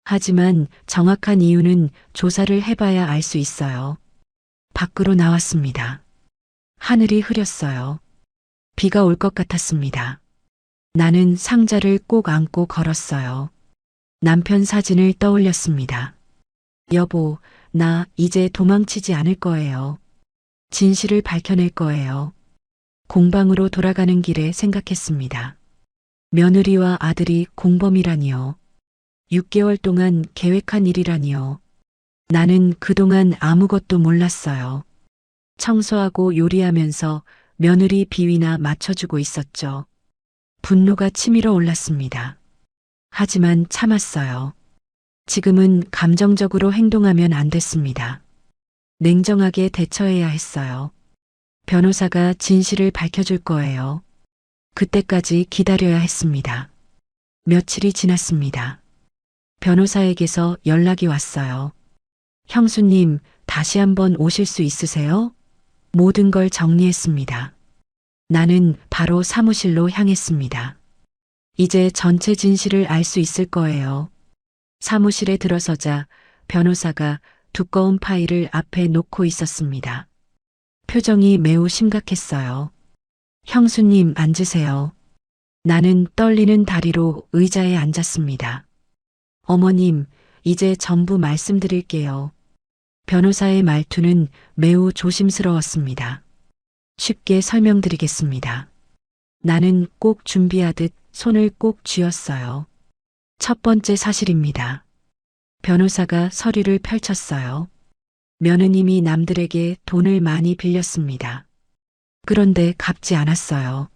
하지만 정확한 이유는 조사를 해봐야 알 수 있어요. 밖으로 나왔습니다. 하늘이 흐렸어요. 비가 올 것 같았습니다. 나는 상자를 꼭 안고 걸었어요. 남편 사진을 떠올렸습니다. 여보, 나 이제 도망치지 않을 거예요. 진실을 밝혀낼 거예요. 공방으로 돌아가는 길에 생각했습니다. 며느리와 아들이 공범이라니요. 6개월 동안 계획한 일이라니요. 나는 그동안 아무것도 몰랐어요. 청소하고 요리하면서 며느리 비위나 맞춰주고 있었죠. 분노가 치밀어 올랐습니다. 하지만 참았어요. 지금은 감정적으로 행동하면 안 됐습니다. 냉정하게 대처해야 했어요. 변호사가 진실을 밝혀줄 거예요. 그때까지 기다려야 했습니다. 며칠이 지났습니다. 변호사에게서 연락이 왔어요. 형수님, 다시 한번 오실 수 있으세요? 모든 걸 정리했습니다. 나는 바로 사무실로 향했습니다. 이제 전체 진실을 알 수 있을 거예요. 사무실에 들어서자 변호사가 두꺼운 파일을 앞에 놓고 있었습니다. 표정이 매우 심각했어요. 형수님 앉으세요. 나는 떨리는 다리로 의자에 앉았습니다. 어머님, 이제 전부 말씀드릴게요. 변호사의 말투는 매우 조심스러웠습니다. 쉽게 설명드리겠습니다. 나는 꼭 준비하듯 손을 꼭 쥐었어요. 첫 번째 사실입니다. 변호사가 서류를 펼쳤어요. 며느님이 남들에게 돈을 많이 빌렸습니다. 그런데 갚지 않았어요.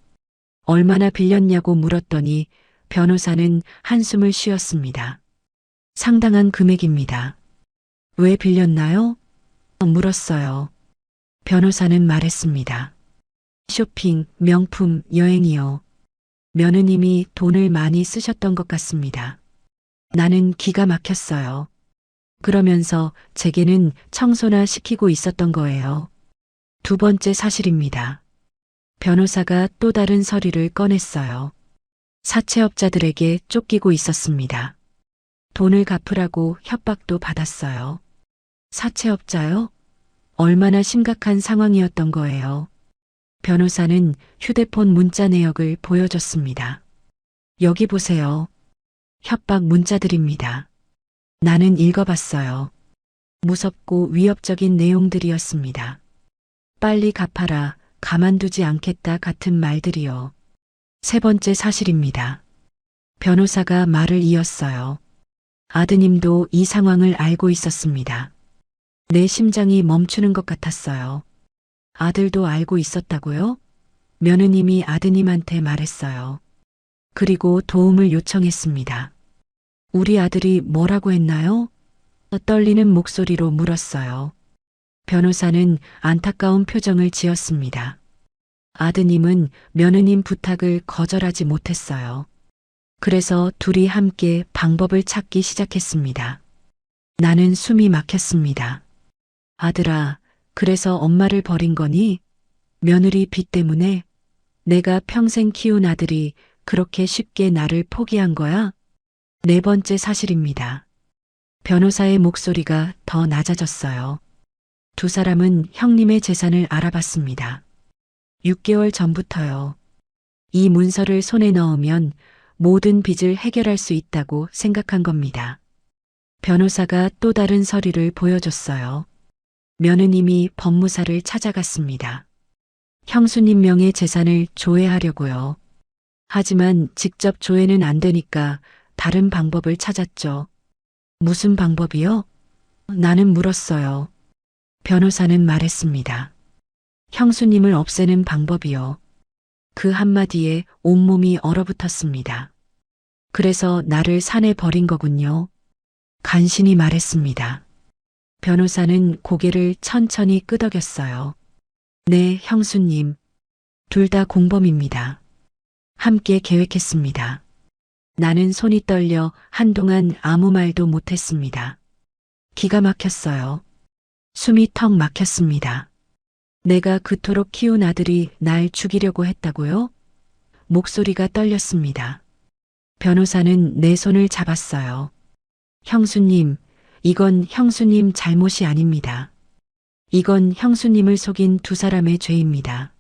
얼마나 빌렸냐고 물었더니 변호사는 한숨을 쉬었습니다. 상당한 금액입니다. 왜 빌렸나요? 물었어요. 변호사는 말했습니다. 쇼핑, 명품, 여행이요. 며느님이 돈을 많이 쓰셨던 것 같습니다. 나는 기가 막혔어요. 그러면서 제게는 청소나 시키고 있었던 거예요. 두 번째 사실입니다. 변호사가 또 다른 서류를 꺼냈어요. 사채업자들에게 쫓기고 있었습니다. 돈을 갚으라고 협박도 받았어요. 사채업자요? 얼마나 심각한 상황이었던 거예요. 변호사는 휴대폰 문자 내역을 보여줬습니다. 여기 보세요. 협박 문자들입니다. 나는 읽어봤어요. 무섭고 위협적인 내용들이었습니다. 빨리 갚아라, 가만두지 않겠다 같은 말들이요. 세 번째 사실입니다. 변호사가 말을 이었어요. 아드님도 이 상황을 알고 있었습니다. 내 심장이 멈추는 것 같았어요. 아들도 알고 있었다고요? 며느님이 아드님한테 말했어요. 그리고 도움을 요청했습니다. 우리 아들이 뭐라고 했나요? 떨리는 목소리로 물었어요. 변호사는 안타까운 표정을 지었습니다. 아드님은 며느님 부탁을 거절하지 못했어요. 그래서 둘이 함께 방법을 찾기 시작했습니다. 나는 숨이 막혔습니다. 아들아, 그래서 엄마를 버린 거니? 며느리 빚 때문에? 내가 평생 키운 아들이 그렇게 쉽게 나를 포기한 거야? 네 번째 사실입니다. 변호사의 목소리가 더 낮아졌어요. 두 사람은 형님의 재산을 알아봤습니다. 6개월 전부터요. 이 문서를 손에 넣으면 모든 빚을 해결할 수 있다고 생각한 겁니다. 변호사가 또 다른 서류를 보여줬어요. 며느님이 법무사를 찾아갔습니다. 형수님 명의 재산을 조회하려고요. 하지만 직접 조회는 안 되니까 다른 방법을 찾았죠. 무슨 방법이요? 나는 물었어요. 변호사는 말했습니다. 형수님을 없애는 방법이요. 그 한마디에 온몸이 얼어붙었습니다. 그래서 나를 산에 버린 거군요. 간신히 말했습니다. 변호사는 고개를 천천히 끄덕였어요. 네, 형수님. 둘 다 공범입니다. 함께 계획했습니다. 나는 손이 떨려 한동안 아무 말도 못했습니다. 기가 막혔어요. 숨이 턱 막혔습니다. 내가 그토록 키운 아들이 날 죽이려고 했다고요? 목소리가 떨렸습니다. 변호사는 내 손을 잡았어요. 형수님, 이건 형수님 잘못이 아닙니다. 이건 형수님을 속인 두 사람의 죄입니다.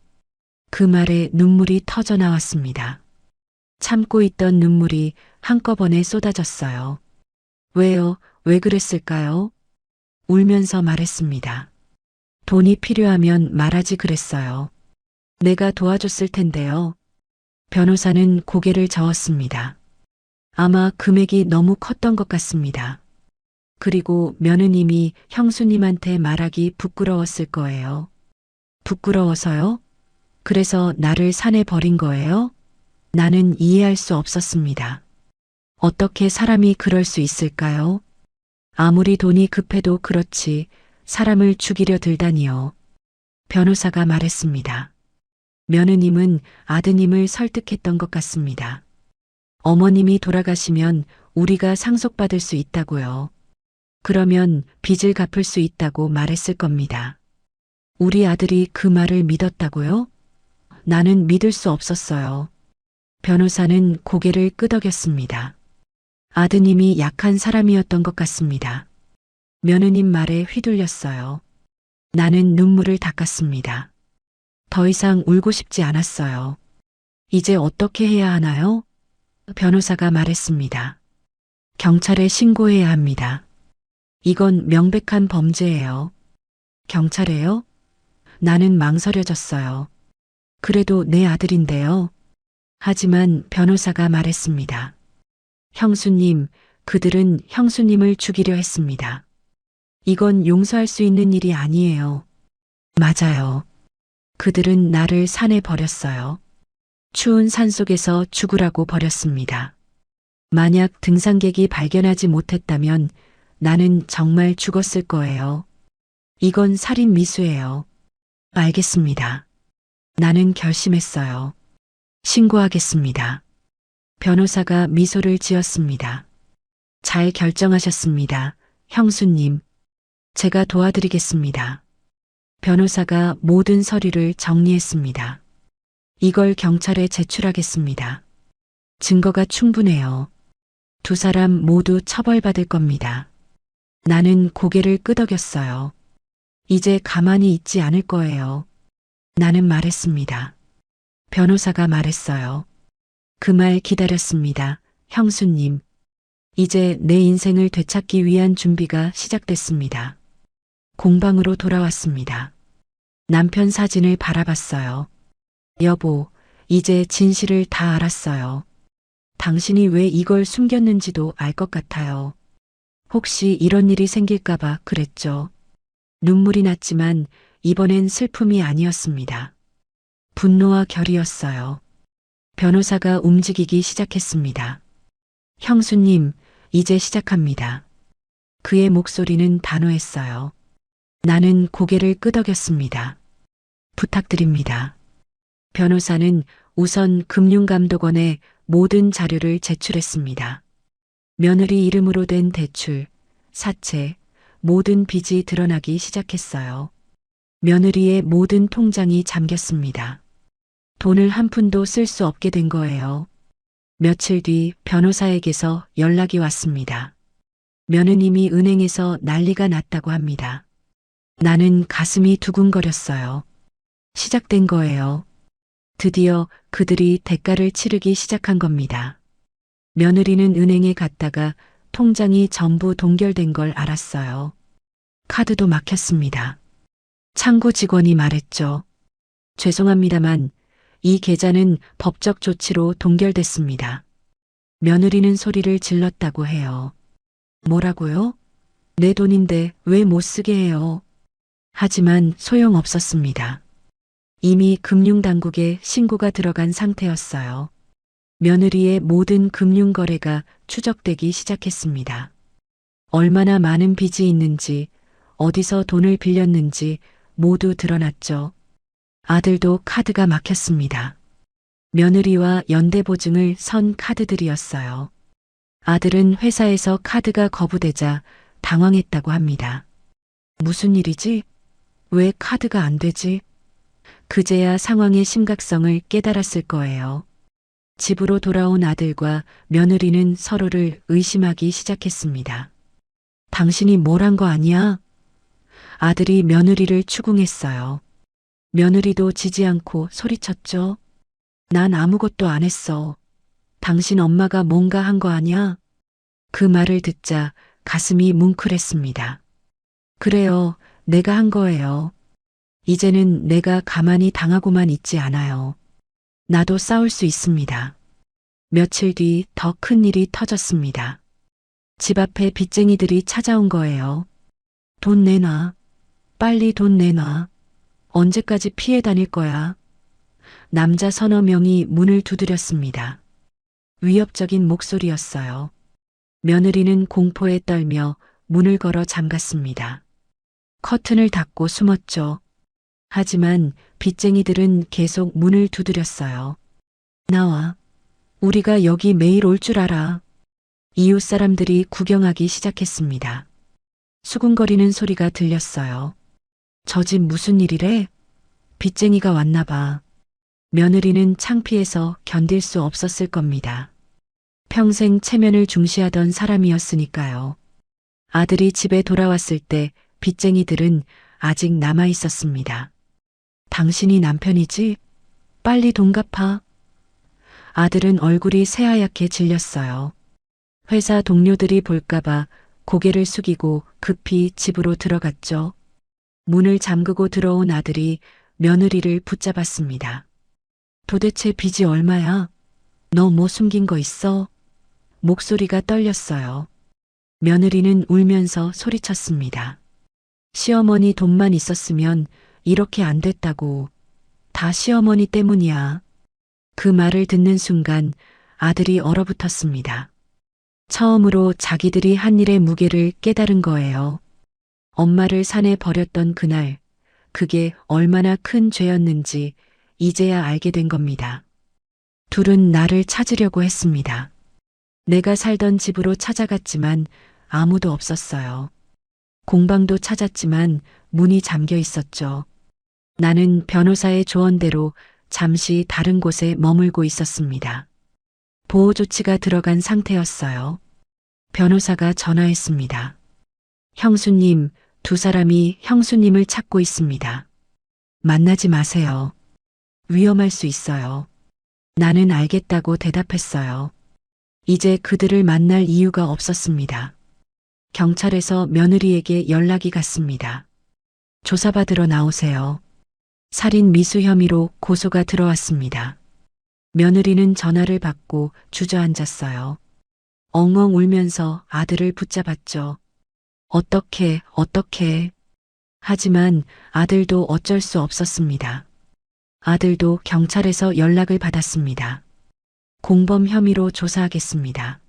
그 말에 눈물이 터져 나왔습니다. 참고 있던 눈물이 한꺼번에 쏟아졌어요. 왜요? 왜 그랬을까요? 울면서 말했습니다. 돈이 필요하면 말하지 그랬어요. 내가 도와줬을 텐데요. 변호사는 고개를 저었습니다. 아마 금액이 너무 컸던 것 같습니다. 그리고 며느님이 형수님한테 말하기 부끄러웠을 거예요. 부끄러워서요? 그래서 나를 산에 버린 거예요? 나는 이해할 수 없었습니다. 어떻게 사람이 그럴 수 있을까요? 아무리 돈이 급해도 그렇지 사람을 죽이려 들다니요. 변호사가 말했습니다. 며느님은 아드님을 설득했던 것 같습니다. 어머님이 돌아가시면 우리가 상속받을 수 있다고요. 그러면 빚을 갚을 수 있다고 말했을 겁니다. 우리 아들이 그 말을 믿었다고요? 나는 믿을 수 없었어요. 변호사는 고개를 끄덕였습니다. 아드님이 약한 사람이었던 것 같습니다. 며느님 말에 휘둘렸어요. 나는 눈물을 닦았습니다. 더 이상 울고 싶지 않았어요. 이제 어떻게 해야 하나요? 변호사가 말했습니다. 경찰에 신고해야 합니다. 이건 명백한 범죄예요. 경찰에요? 나는 망설여졌어요. 그래도 내 아들인데요. 하지만 변호사가 말했습니다. 형수님, 그들은 형수님을 죽이려 했습니다. 이건 용서할 수 있는 일이 아니에요. 맞아요. 그들은 나를 산에 버렸어요. 추운 산 속에서 죽으라고 버렸습니다. 만약 등산객이 발견하지 못했다면 나는 정말 죽었을 거예요. 이건 살인 미수예요. 알겠습니다. 나는 결심했어요. 신고하겠습니다. 변호사가 미소를 지었습니다. 잘 결정하셨습니다. 형수님. 제가 도와드리겠습니다. 변호사가 모든 서류를 정리했습니다. 이걸 경찰에 제출하겠습니다. 증거가 충분해요. 두 사람 모두 처벌받을 겁니다. 나는 고개를 끄덕였어요. 이제 가만히 있지 않을 거예요. 나는 말했습니다. 변호사가 말했어요. 그 말 기다렸습니다. 형수님. 이제 내 인생을 되찾기 위한 준비가 시작됐습니다. 공방으로 돌아왔습니다. 남편 사진을 바라봤어요. 여보, 이제 진실을 다 알았어요. 당신이 왜 이걸 숨겼는지도 알 것 같아요. 혹시 이런 일이 생길까봐 그랬죠. 눈물이 났지만 이번엔 슬픔이 아니었습니다. 분노와 결이었어요. 변호사가 움직이기 시작했습니다. 형수님, 이제 시작합니다. 그의 목소리는 단호했어요. 나는 고개를 끄덕였습니다. 부탁드립니다. 변호사는 우선 금융감독원에 모든 자료를 제출했습니다. 며느리 이름으로 된 대출, 사채, 모든 빚이 드러나기 시작했어요. 며느리의 모든 통장이 잠겼습니다. 돈을 한 푼도 쓸 수 없게 된 거예요. 며칠 뒤 변호사에게서 연락이 왔습니다. 며느님이 은행에서 난리가 났다고 합니다. 나는 가슴이 두근거렸어요. 시작된 거예요. 드디어 그들이 대가를 치르기 시작한 겁니다. 며느리는 은행에 갔다가 통장이 전부 동결된 걸 알았어요. 카드도 막혔습니다. 창구 직원이 말했죠. 죄송합니다만 이 계좌는 법적 조치로 동결됐습니다. 며느리는 소리를 질렀다고 해요. 뭐라고요? 내 돈인데 왜 못 쓰게 해요? 하지만 소용없었습니다. 이미 금융당국에 신고가 들어간 상태였어요. 며느리의 모든 금융거래가 추적되기 시작했습니다. 얼마나 많은 빚이 있는지, 어디서 돈을 빌렸는지 모두 드러났죠. 아들도 카드가 막혔습니다. 며느리와 연대보증을 선 카드들이었어요. 아들은 회사에서 카드가 거부되자 당황했다고 합니다. 무슨 일이지? 왜 카드가 안 되지? 그제야 상황의 심각성을 깨달았을 거예요. 집으로 돌아온 아들과 며느리는 서로를 의심하기 시작했습니다. 당신이 뭘 한 거 아니야? 아들이 며느리를 추궁했어요. 며느리도 지지 않고 소리쳤죠. 난 아무것도 안 했어. 당신 엄마가 뭔가 한 거 아니야? 그 말을 듣자 가슴이 뭉클했습니다. 그래요, 내가 한 거예요. 이제는 내가 가만히 당하고만 있지 않아요. 나도 싸울 수 있습니다. 며칠 뒤 더 큰 일이 터졌습니다. 집 앞에 빚쟁이들이 찾아온 거예요. 돈 내놔. 빨리 돈 내놔. 언제까지 피해 다닐 거야? 남자 서너 명이 문을 두드렸습니다. 위협적인 목소리였어요. 며느리는 공포에 떨며 문을 걸어 잠갔습니다. 커튼을 닫고 숨었죠. 하지만 빚쟁이들은 계속 문을 두드렸어요. 나와. 우리가 여기 매일 올 줄 알아. 이웃 사람들이 구경하기 시작했습니다. 수군거리는 소리가 들렸어요. 저 집 무슨 일이래? 빚쟁이가 왔나 봐. 며느리는 창피해서 견딜 수 없었을 겁니다. 평생 체면을 중시하던 사람이었으니까요. 아들이 집에 돌아왔을 때 빚쟁이들은 아직 남아 있었습니다. 당신이 남편이지? 빨리 돈 갚아. 아들은 얼굴이 새하얗게 질렸어요. 회사 동료들이 볼까봐 고개를 숙이고 급히 집으로 들어갔죠. 문을 잠그고 들어온 아들이 며느리를 붙잡았습니다. 도대체 빚이 얼마야? 너 뭐 숨긴 거 있어? 목소리가 떨렸어요. 며느리는 울면서 소리쳤습니다. 시어머니 돈만 있었으면 이렇게 안 됐다고. 다 시어머니 때문이야. 그 말을 듣는 순간 아들이 얼어붙었습니다. 처음으로 자기들이 한 일의 무게를 깨달은 거예요. 엄마를 산에 버렸던 그날, 그게 얼마나 큰 죄였는지 이제야 알게 된 겁니다. 둘은 나를 찾으려고 했습니다. 내가 살던 집으로 찾아갔지만 아무도 없었어요. 공방도 찾았지만 문이 잠겨 있었죠. 나는 변호사의 조언대로 잠시 다른 곳에 머물고 있었습니다. 보호 조치가 들어간 상태였어요. 변호사가 전화했습니다. 형수님, 두 사람이 형수님을 찾고 있습니다. 만나지 마세요. 위험할 수 있어요. 나는 알겠다고 대답했어요. 이제 그들을 만날 이유가 없었습니다. 경찰에서 며느리에게 연락이 갔습니다. 조사받으러 나오세요. 살인 미수 혐의로 고소가 들어왔습니다. 며느리는 전화를 받고 주저앉았어요. 엉엉 울면서 아들을 붙잡았죠. 어떻게. 하지만 아들도 어쩔 수 없었습니다. 아들도 경찰에서 연락을 받았습니다. 공범 혐의로 조사하겠습니다.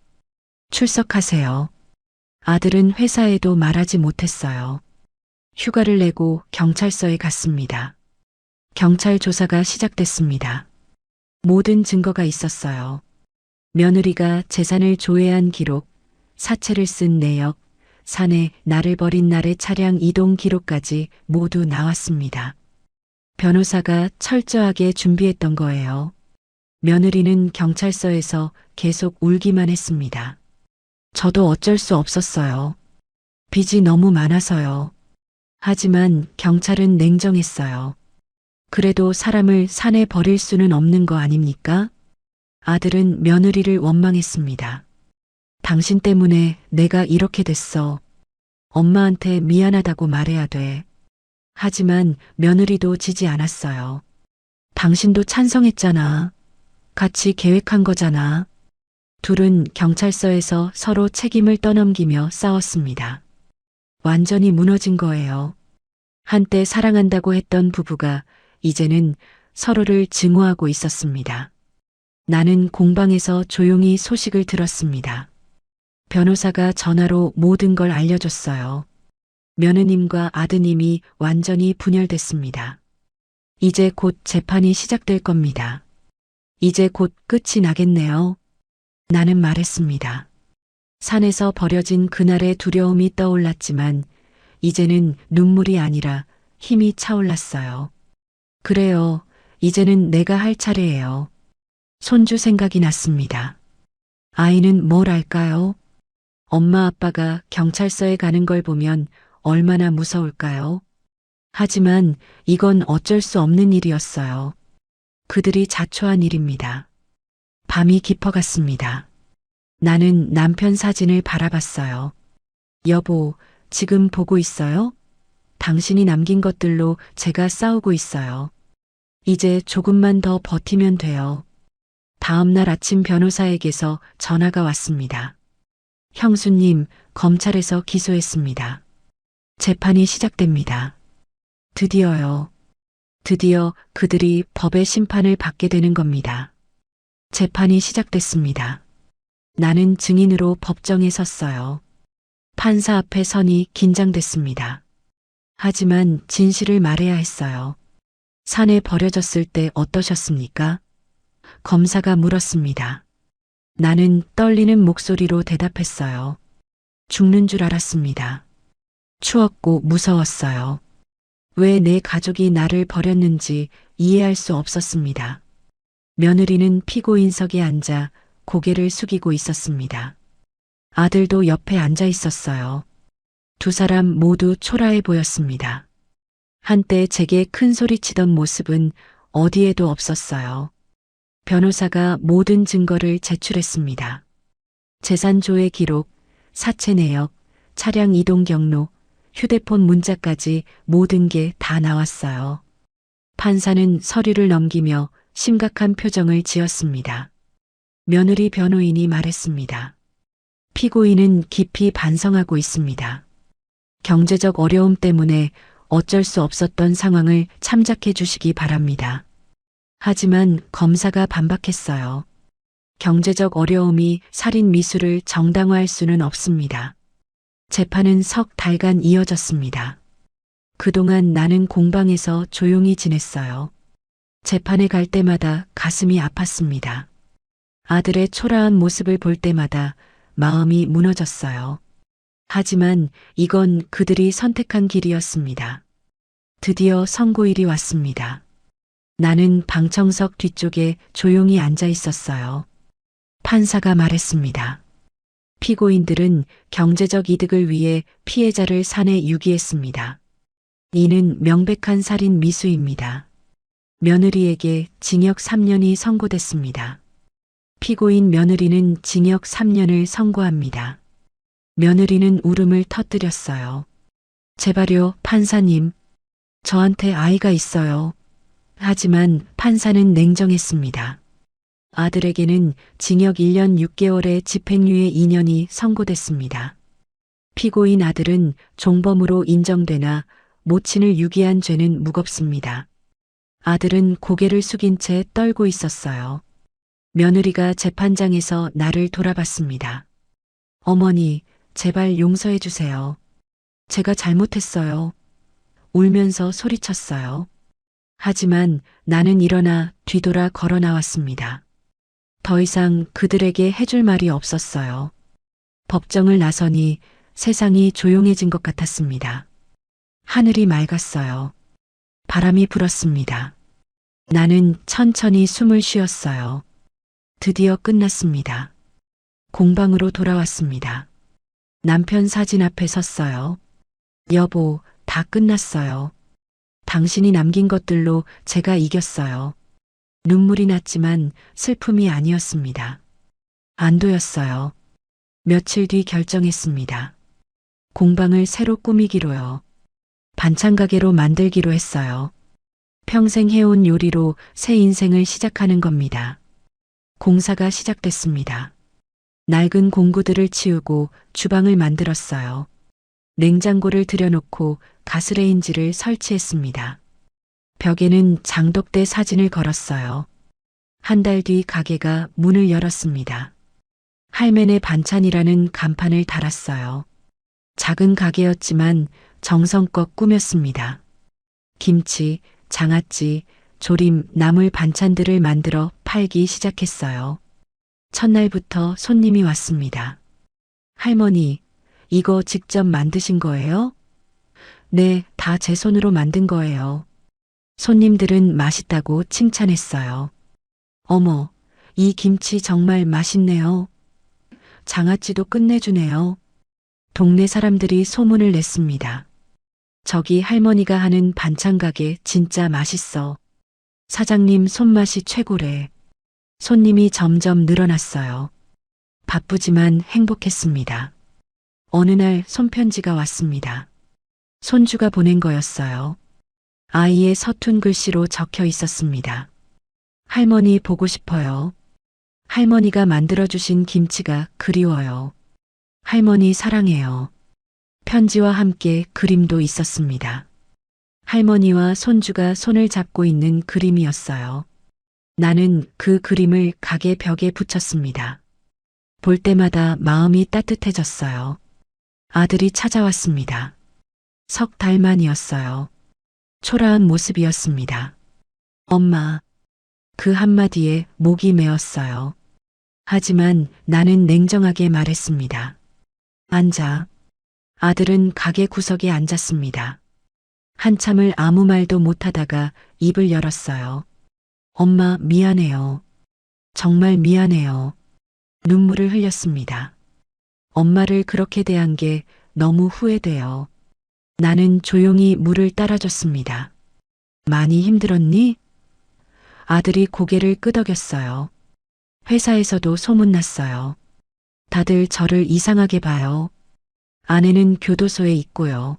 출석하세요. 아들은 회사에도 말하지 못했어요. 휴가를 내고 경찰서에 갔습니다. 경찰 조사가 시작됐습니다. 모든 증거가 있었어요. 며느리가 재산을 조회한 기록, 사채를 쓴 내역, 산에 나를 버린 날의 차량 이동 기록까지 모두 나왔습니다. 변호사가 철저하게 준비했던 거예요. 며느리는 경찰서에서 계속 울기만 했습니다. 저도 어쩔 수 없었어요. 빚이 너무 많아서요. 하지만 경찰은 냉정했어요. 그래도 사람을 산에 버릴 수는 없는 거 아닙니까? 아들은 며느리를 원망했습니다. 당신 때문에 내가 이렇게 됐어. 엄마한테 미안하다고 말해야 돼. 하지만 며느리도 지지 않았어요. 당신도 찬성했잖아. 같이 계획한 거잖아. 둘은 경찰서에서 서로 책임을 떠넘기며 싸웠습니다. 완전히 무너진 거예요. 한때 사랑한다고 했던 부부가 이제는 서로를 증오하고 있었습니다. 나는 공방에서 조용히 소식을 들었습니다. 변호사가 전화로 모든 걸 알려줬어요. 며느님과 아드님이 완전히 분열됐습니다. 이제 곧 재판이 시작될 겁니다. 이제 곧 끝이 나겠네요. 나는 말했습니다. 산에서 버려진 그날의 두려움이 떠올랐지만 이제는 눈물이 아니라 힘이 차올랐어요. 그래요. 이제는 내가 할 차례예요. 손주 생각이 났습니다. 아이는 뭘 알까요? 엄마 아빠가 경찰서에 가는 걸 보면 얼마나 무서울까요? 하지만 이건 어쩔 수 없는 일이었어요. 그들이 자초한 일입니다. 밤이 깊어갔습니다. 나는 남편 사진을 바라봤어요. 여보, 지금 보고 있어요? 당신이 남긴 것들로 제가 싸우고 있어요. 이제 조금만 더 버티면 돼요. 다음 날 아침 변호사에게서 전화가 왔습니다. 형수님, 검찰에서 기소했습니다. 재판이 시작됩니다. 드디어요. 드디어 그들이 법의 심판을 받게 되는 겁니다. 재판이 시작됐습니다. 나는 증인으로 법정에 섰어요. 판사 앞에 서니 긴장됐습니다. 하지만 진실을 말해야 했어요. 산에 버려졌을 때 어떠셨습니까? 검사가 물었습니다. 나는 떨리는 목소리로 대답했어요. 죽는 줄 알았습니다. 추웠고 무서웠어요. 왜 내 가족이 나를 버렸는지 이해할 수 없었습니다. 며느리는 피고인석에 앉아 고개를 숙이고 있었습니다. 아들도 옆에 앉아 있었어요. 두 사람 모두 초라해 보였습니다. 한때 제게 큰 소리치던 모습은 어디에도 없었어요. 변호사가 모든 증거를 제출했습니다. 재산 조회 기록, 사체 내역, 차량 이동 경로, 휴대폰 문자까지 모든 게 다 나왔어요. 판사는 서류를 넘기며 심각한 표정을 지었습니다. 며느리 변호인이 말했습니다. 피고인은 깊이 반성하고 있습니다. 경제적 어려움 때문에 어쩔 수 없었던 상황을 참작해 주시기 바랍니다. 하지만 검사가 반박했어요. 경제적 어려움이 살인 미수를 정당화할 수는 없습니다. 재판은 석 달간 이어졌습니다. 그동안 나는 공방에서 조용히 지냈어요. 재판에 갈 때마다 가슴이 아팠습니다. 아들의 초라한 모습을 볼 때마다 마음이 무너졌어요. 하지만 이건 그들이 선택한 길이었습니다. 드디어 선고일이 왔습니다. 나는 방청석 뒤쪽에 조용히 앉아 있었어요. 판사가 말했습니다. 피고인들은 경제적 이득을 위해 피해자를 산에 유기했습니다. 이는 명백한 살인 미수입니다. 며느리에게 징역 3년이 선고됐습니다. 피고인 며느리는 징역 3년을 선고합니다. 며느리는 울음을 터뜨렸어요. 제발요, 판사님. 저한테 아이가 있어요. 하지만 판사는 냉정했습니다. 아들에게는 징역 1년 6개월의 집행유예 2년이 선고됐습니다. 피고인 아들은 종범으로 인정되나 모친을 유기한 죄는 무겁습니다. 아들은 고개를 숙인 채 떨고 있었어요. 며느리가 재판장에서 나를 돌아봤습니다. 어머니, 제발 용서해 주세요. 제가 잘못했어요. 울면서 소리쳤어요. 하지만 나는 일어나 뒤돌아 걸어 나왔습니다. 더 이상 그들에게 해줄 말이 없었어요. 법정을 나서니 세상이 조용해진 것 같았습니다. 하늘이 맑았어요. 바람이 불었습니다. 나는 천천히 숨을 쉬었어요. 드디어 끝났습니다. 공방으로 돌아왔습니다. 남편 사진 앞에 섰어요. 여보, 다 끝났어요. 당신이 남긴 것들로 제가 이겼어요. 눈물이 났지만 슬픔이 아니었습니다. 안도였어요. 며칠 뒤 결정했습니다. 공방을 새로 꾸미기로요. 반찬 가게로 만들기로 했어요. 평생 해온 요리로 새 인생을 시작하는 겁니다. 공사가 시작됐습니다. 낡은 공구들을 치우고 주방을 만들었어요. 냉장고를 들여놓고 가스레인지를 설치했습니다. 벽에는 장독대 사진을 걸었어요. 한 달 뒤 가게가 문을 열었습니다. 할매네 반찬이라는 간판을 달았어요. 작은 가게였지만 정성껏 꾸몄습니다. 김치, 장아찌, 조림, 나물 반찬들을 만들어 팔기 시작했어요. 첫날부터 손님이 왔습니다. 할머니, 이거 직접 만드신 거예요? 네, 다 제 손으로 만든 거예요. 손님들은 맛있다고 칭찬했어요. 어머, 이 김치 정말 맛있네요. 장아찌도 끝내주네요. 동네 사람들이 소문을 냈습니다. 저기 할머니가 하는 반찬 가게 진짜 맛있어. 사장님 손맛이 최고래. 손님이 점점 늘어났어요. 바쁘지만 행복했습니다. 어느 날 손편지가 왔습니다. 손주가 보낸 거였어요. 아이의 서툰 글씨로 적혀 있었습니다. 할머니 보고 싶어요. 할머니가 만들어주신 김치가 그리워요. 할머니 사랑해요. 편지와 함께 그림도 있었습니다. 할머니와 손주가 손을 잡고 있는 그림이었어요. 나는 그 그림을 가게 벽에 붙였습니다. 볼 때마다 마음이 따뜻해졌어요. 아들이 찾아왔습니다. 석 달 만이었어요. 초라한 모습이었습니다. 엄마. 그 한마디에 목이 메었어요. 하지만 나는 냉정하게 말했습니다. 앉아. 아들은 가게 구석에 앉았습니다. 한참을 아무 말도 못하다가 입을 열었어요. 엄마 미안해요. 정말 미안해요. 눈물을 흘렸습니다. 엄마를 그렇게 대한 게 너무 후회돼요. 나는 조용히 물을 따라줬습니다. 많이 힘들었니? 아들이 고개를 끄덕였어요. 회사에서도 소문났어요. 다들 저를 이상하게 봐요. 아내는 교도소에 있고요.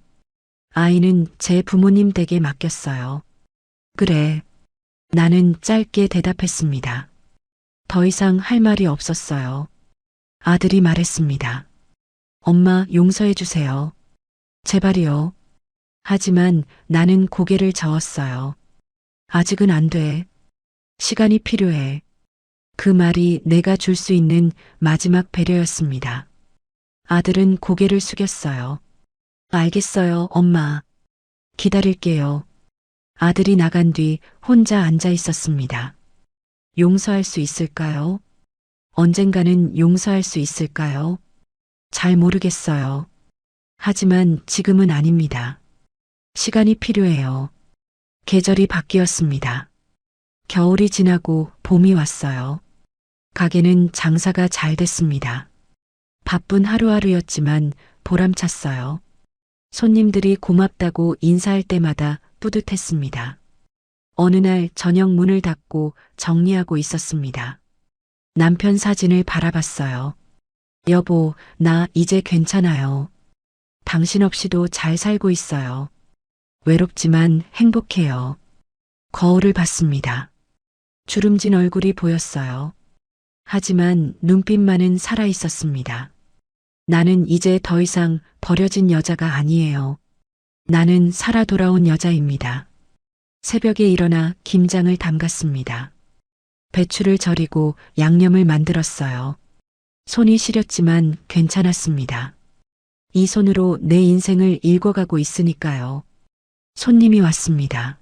아이는 제 부모님 댁에 맡겼어요. 그래. 나는 짧게 대답했습니다. 더 이상 할 말이 없었어요. 아들이 말했습니다. 엄마 용서해 주세요. 제발이요. 하지만 나는 고개를 저었어요. 아직은 안 돼. 시간이 필요해. 그 말이 내가 줄 수 있는 마지막 배려였습니다. 아들은 고개를 숙였어요. 알겠어요, 엄마. 기다릴게요. 아들이 나간 뒤 혼자 앉아 있었습니다. 용서할 수 있을까요? 언젠가는 용서할 수 있을까요? 잘 모르겠어요. 하지만 지금은 아닙니다. 시간이 필요해요. 계절이 바뀌었습니다. 겨울이 지나고 봄이 왔어요. 가게는 장사가 잘 됐습니다. 바쁜 하루하루였지만 보람찼어요. 손님들이 고맙다고 인사할 때마다 뿌듯했습니다. 어느 날 저녁 문을 닫고 정리하고 있었습니다. 남편 사진을 바라봤어요. 여보, 나 이제 괜찮아요. 당신 없이도 잘 살고 있어요. 외롭지만 행복해요. 거울을 봤습니다. 주름진 얼굴이 보였어요. 하지만 눈빛만은 살아 있었습니다. 나는 이제 더 이상 버려진 여자가 아니에요. 나는 살아 돌아온 여자입니다. 새벽에 일어나 김장을 담갔습니다. 배추를 절이고 양념을 만들었어요. 손이 시렸지만 괜찮았습니다. 이 손으로 내 인생을 읽어가고 있으니까요. 손님이 왔습니다.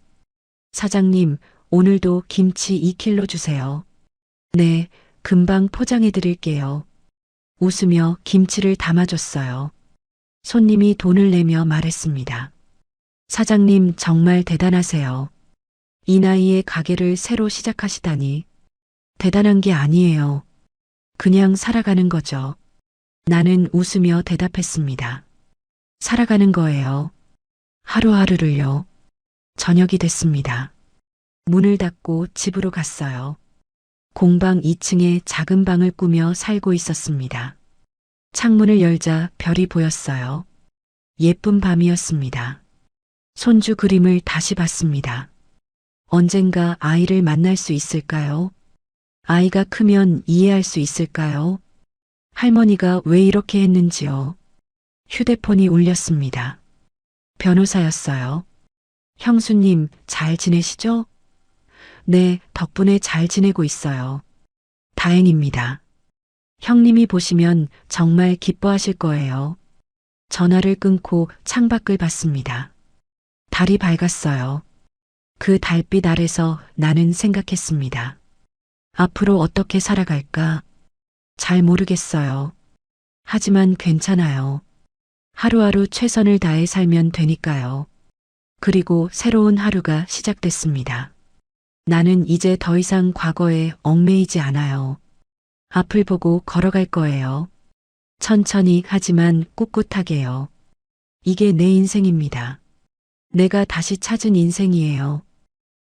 사장님, 오늘도 김치 2kg 주세요. 네, 금방 포장해 드릴게요. 웃으며 김치를 담아줬어요. 손님이 돈을 내며 말했습니다. 사장님 정말 대단하세요. 이 나이에 가게를 새로 시작하시다니. 대단한 게 아니에요. 그냥 살아가는 거죠. 나는 웃으며 대답했습니다. 살아가는 거예요. 하루하루를요. 저녁이 됐습니다. 문을 닫고 집으로 갔어요. 공방 2층에 작은 방을 꾸며 살고 있었습니다. 창문을 열자 별이 보였어요. 예쁜 밤이었습니다. 손주 그림을 다시 봤습니다. 언젠가 아이를 만날 수 있을까요? 아이가 크면 이해할 수 있을까요? 할머니가 왜 이렇게 했는지요? 휴대폰이 울렸습니다. 변호사였어요. 형수님, 잘 지내시죠? 네, 덕분에 잘 지내고 있어요. 다행입니다. 형님이 보시면 정말 기뻐하실 거예요. 전화를 끊고 창밖을 봤습니다. 달이 밝았어요. 그 달빛 아래서 나는 생각했습니다. 앞으로 어떻게 살아갈까? 잘 모르겠어요. 하지만 괜찮아요. 하루하루 최선을 다해 살면 되니까요. 그리고 새로운 하루가 시작됐습니다. 나는 이제 더 이상 과거에 얽매이지 않아요. 앞을 보고 걸어갈 거예요. 천천히 하지만 꿋꿋하게요. 이게 내 인생입니다. 내가 다시 찾은 인생이에요.